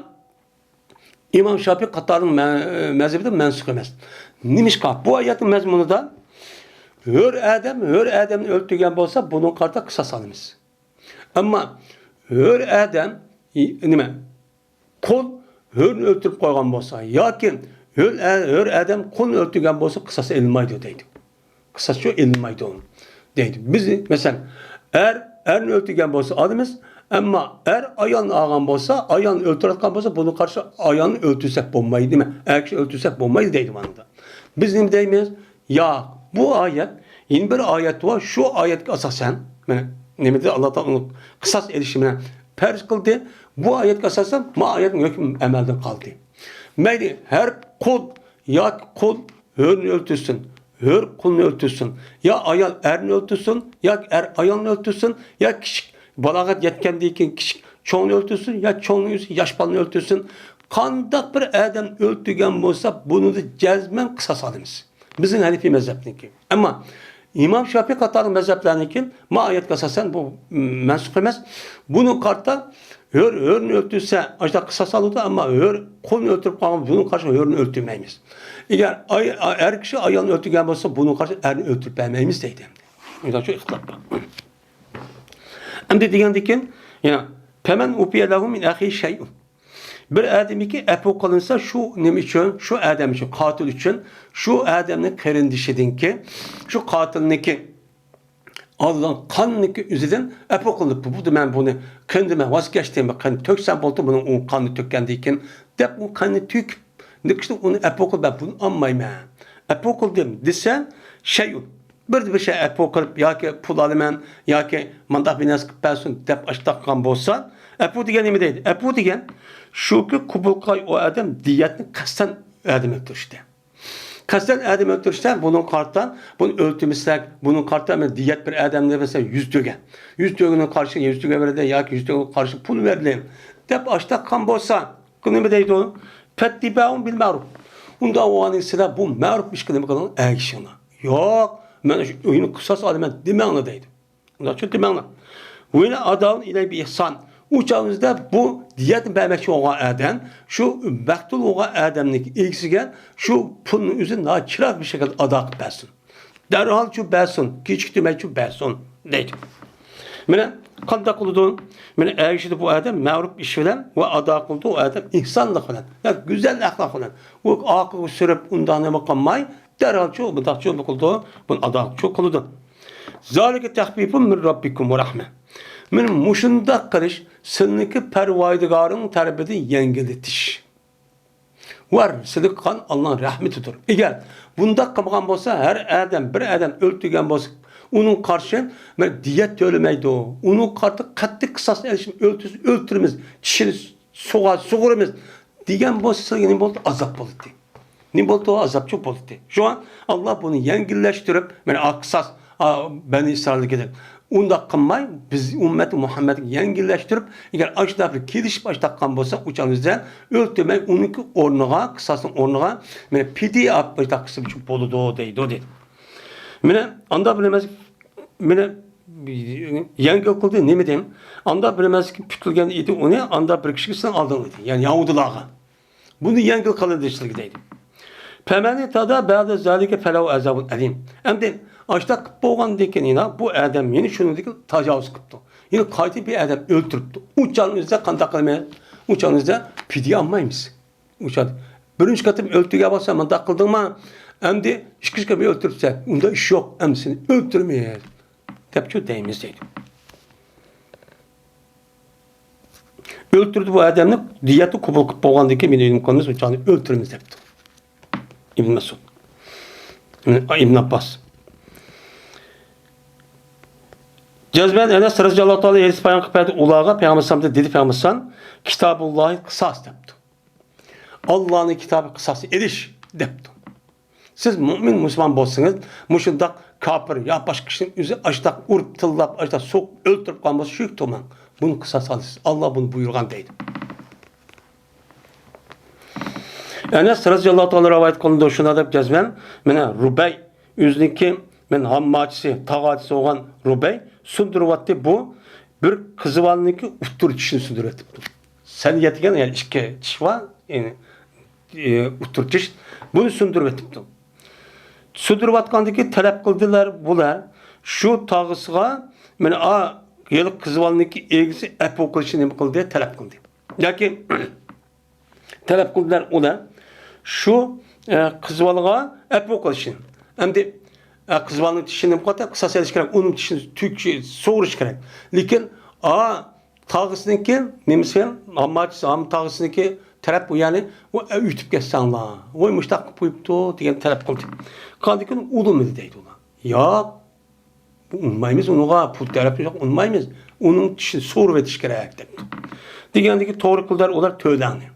A: İmam Şafii qatorning mazhabida mansux emas. Nimishqa bu oyatning mazmunida hör odamni o'ldirgan bo'lsa, buning qarta qisas olamiz. Ammo hör odam nima? Qul hörni o'ldirib qo'ygan bo'lsa yoki hör odam qulni o'ldirgan bo'lsa, qisas elinmaydi deydi. Qisas şu elinmaydi deydi. Biz mesela erni o'ldirgan bo'lsa olamiz, ammo ayolni olgan bo'lsa, ayolni o'ldirayotgan bo'lsa, buni qarshi ayolni o'ldirsak bo'lmaydimi? Kishi o'ldirsak bo'lmaydi deydi bunda. Biz nima deymiz? Ya bu ayet yeni bir ayet var. Şu ayetga asosan mana nima dedi Alloh taolo qisas erishimini farz qildi. Bu ayetga asosan bu oyatning hukmi amaldan qoldi. Mayli her qul yoki qul hörni o'ldirsin, hör qulni o'ldirsin, ya ayol erni o'ldirsin, yoki ayolni o'ldirsin, ya kishi balog'at yetgandan keyin kishi cho'ngni o'ldirsin, ya cho'ngni yosh bolani o'ldirsin. Qandaq bir odam o'ldirgan bo'lsa, buni jazman qisas olamiz. Bizning Hanifiy mazhabniki. Ammo İmam Şafii qatorli mazhablarniki ma oyatga asosan bu mansux emas. Buni qarta hörni o'ldirsa, ashta qisas oladi, ammo qulni o'ldirib qolgan buni qarshi hörni o'ldirmaymiz. Agar kishi ayolni o'ldirgan bo'lsa, buni qarshi erni o'ldirib bermaymiz deydi. Bunda shu ixtilof bor. Endi degandikin, ya faman ufiyalahu min akhi shay'un. Bir adamiki epo kılınsa şu nemi için, şu adam için, katil için, şu adamın karındışıdınki, şu katilniki alınan kanlıki üzerinden epo kılıp bu da ben bunu kendime vazgeçtiğim kan töksem oldu bunun o kanı tökkendiyken de bu kanı tük ne işte onu epo kılıp ben bunu anmayayım. Epo kıldım desen şey bir şey epo kılıp ya ki pul alımen ya ki mandak binas kıpasın dep açtakkan bolsa epo diyen nemi değil. Epo diyen şu ki kubulkay o adam diyetini kasten adam öldürüşte. Kasten adam öldürüşte bunun karttan, bunu öldürmüşsek, bunun karttan diyet bir adam ne mesela 100 dögen. 100 dögenin karşı 100 dögen verildi ya ki 100 dögenin karşı pul verildi. Dep açta kan bolsa, ne mi deydi o? Fettibaun bil ma'ruf. Unda o anın sıra bu ma'ruf iş kılımı kalan erkişina. Yok, ben şu oyunu kısas alayım demeğine deydi. Unda şu demeğine. Oyunu adamın ile bir ihsan. Uçağımızda bu diyet vermekçi olan adam, şu vaktul olan adamın ilgisiyle şu pulun üzerine daha çırak bir şekilde adak versin. Derhal şu versin, küçük demek şu versin deydi. Mene kanda kıldı, mene eğişti bu adam mağrup iş filan ve adak kıldı o adam ihsanla filan, yani güzel ahlak filan. O akıl sürüp ondan ne bakamay, derhal şu adak şu kıldı, bunu adak şu kıldı. Zalike tahfifun min rabbikum ve rahme. Men muşunda qilish sizniki Parvardigarning tarbiyadan yengilitish. Var sizlik qan Allohning rahmetidir. Agar bunda qilgan bo'lsa, har adam bir adam o'ldirgan bo'lsa, uning qarshi men diyet to'lamaydi. Uning qarshi qattiq qisas o'ltirimiz, tishini sug'urimiz degan bo'lsa, nima bo'ldi? Azob bo'ldi. Nima bo'ldi? Azobchi bo'ldi. Şu an Allah bunu yengillashtirib, men qisas Bani İsrail'e unda qilmay biz ummati Muhammadni yengillashtirib, agar ashda bir kelishib ashtaqqan bo'lsa, o'chamizdan o'ltirmay uniki o'rniga, qisasning o'rniga mana PDF qilib uchun bo'ladi deydi. Mana anda bilamiz, mana yangi qildi nima deyim? Anda bilamiz ki putilgan edi uni, anda bir kishisidan oldin edi. Ya'ni Yahudilarga. Buni yangi qilindishlik deydi. Femeni tada ba'da zalika falau azabun alim. Endi Açta qıp bolğandan keyin yine bu adam yeni şunudaki tecavüz qıptı. Yine qayta bir adam öldürüptü. Uçağınızda qandaq qilmayın. Uçağınızda fidye almaymiz. Uçadı. Birinci katım öldürüge basa manda qıldыңma? Endi ikkinchi bir öldürüpse unda iş yok. Emsini öldürmeyin. Dep şu deyimiz deydi. Öldürdü bu adamni, diyeti kubul qilib bo'lgandan keyin meni imkonimiz o'chani o'ldiramiz debdi. İbn Mas'ud. İbn Abbas. Cezben Enes radhiyallohu ta'ala hadis bayon qilib berdi. Ularga Payg'ambar sallallohu dedi Payg'ambar Kitobulloh qisas debdi. Allohning kitobi qisas edish debdi. Siz mu'min musulmon bo'lsangiz, mushundaq kafir ya boshqa kishining o'zi ashtaq urib tillab, ashtaq so'q o'ldirib qolgan bo'lsa, shu to'man. Buni qisas olasiz. Alloh buni buyurgan deydi. Enes radhiyallohu ta'ala rivoyat qilindi shuna deb jazman, mana Rubay o'ziniki men hammachisi, tog'achisi bo'lgan Rubay sundiryapti bu bir qizivalniki uttur tishini sundiryapti. Sen yetigan yani ikki tish var, yani uttur tish buni sundiryapti. Sundiryapgandaki talab qildilar bular shu tog'isiga mana yeli qizivalniki egisi apo qilishini nima qildi talab qildi. Yoki talab qildilar ular shu qizivalga apo qilishini. Endi qizivalning tishini nima qiladi? Qisas elish kerak, uning tishini so'g'irish kerak. Lekin tog'isiniki nimasi? Ammachisi tog'isiniki talab bu yani o ütüp geçsenler. Oy müştak qo'yibdi degan talab qildi. Qandikin ulumidi deydi ular. Yo'q. Unmaymiz unuga pul talab yo'q, unmaymiz. Uning tishini so'rib etish kerak debdi. Degandiki to'g'ri qildilar ular to'ylarni.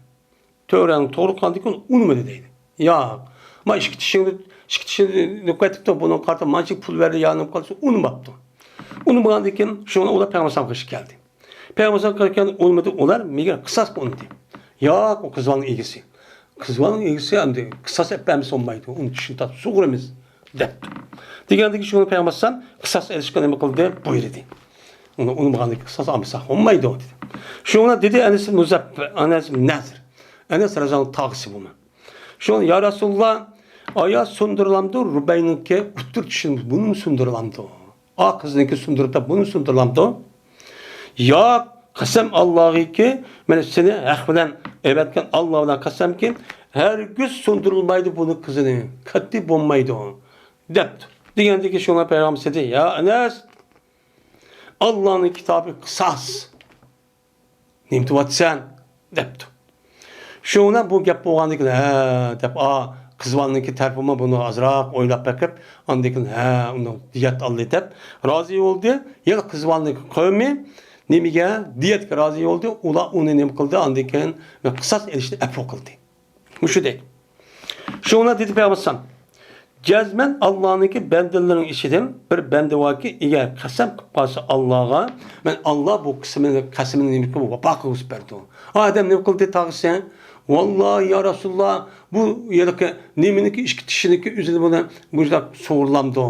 A: To'g'rani to'g'ri qandikin unumidi deydi. Yo'q. Ma ikki tishini qo'yibdi, buni qarta manchik pul berdi, yanib qolsa unmabdi. Unmagandan keyin shuni ular Payg'ambar qilib keldi. Payg'ambar qilgan unmadi ular mega qisas qildi. Yo'q, o qizvalning egisi. Qizvalning egisi endi qisas etmemiz olmaydi. Uni tushunta so'g'rimiz debdi. Degandiki shuni Payg'ambar qisas elishga nima qildi? Buyurdi. Uni unmagandiki qisas olmasa olmaydi dedi. Shuni dedi Anas Muzaffar, Anas Nazr. Anas raziyallohu tağısı bu. Şunu ya Rasulullah aya sundurulamdı Rubay'ınki uttur tishimiz bunu sundurulamdı. Kızınki sundurup da bunu sundurulamdı. Ya qasam Allah'ı ki men seni haq bilan evetken Allah'dan qasam ki her gün sundurulmaydı bunu kızını. Katli bo'lmaydi debdi. Degandiki shuna Payg'ambar dedi ya Anas Allah'ın kitabı qisas. Nimti vatsan debdi. Şuna bu gap bo'lgandan deb qizvalniki tarafıma bunu azroq o'ylab bakib, ondan keyin uni diyat oldi deb rozi bo'ldi. Yil qizvalniki qavmi nimiga diyatga rozi bo'ldi. Ular uni nima qildi? Ondan keyin qisas elishni afo qildi. Mushu deydi. Shuna dedi Payg'ambar Cazmen Allah'ınki bendellerin işidim bir bende var ki eğer kasam qilib qolsa Allah'a men Allah bu qasamini nima qilib vafo qilib berdi. Adam nima qildi tag'isi? Vallahi ya Resulullah bu yerki neminiki ikki tishiniki o'zini buni bujdaq so'g'irlamdi,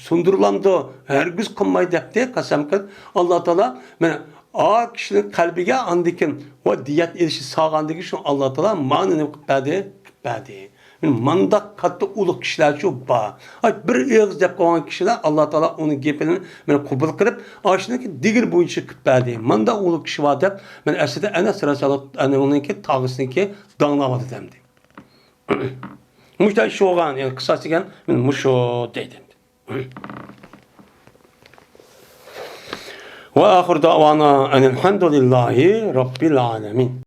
A: sundurulamdi, hargiz qilmaydi debdi qasam qilib Alloh taolo mana kishining qalbiga andikin va diyat elishi sog'andigi shu Alloh taolo ma'ni nima qilib berdi. Mandaq katta ulug' kishilar shu bor. Bir og'iz deb qo'ygan kishilar Alloh taolo uning gapini men qabul qilib, oshniki digir bo'yicha qilib berdi. Manda ulug' kishi bor deb men aslida Anas radhiyallohu anhu'ningki tog'isiniki danglab demdi. Mushta shu bo'lgan, ya'ni qisasi degan men musho deydi. Va oxir da'vana alhamdulillahi robbil alamin.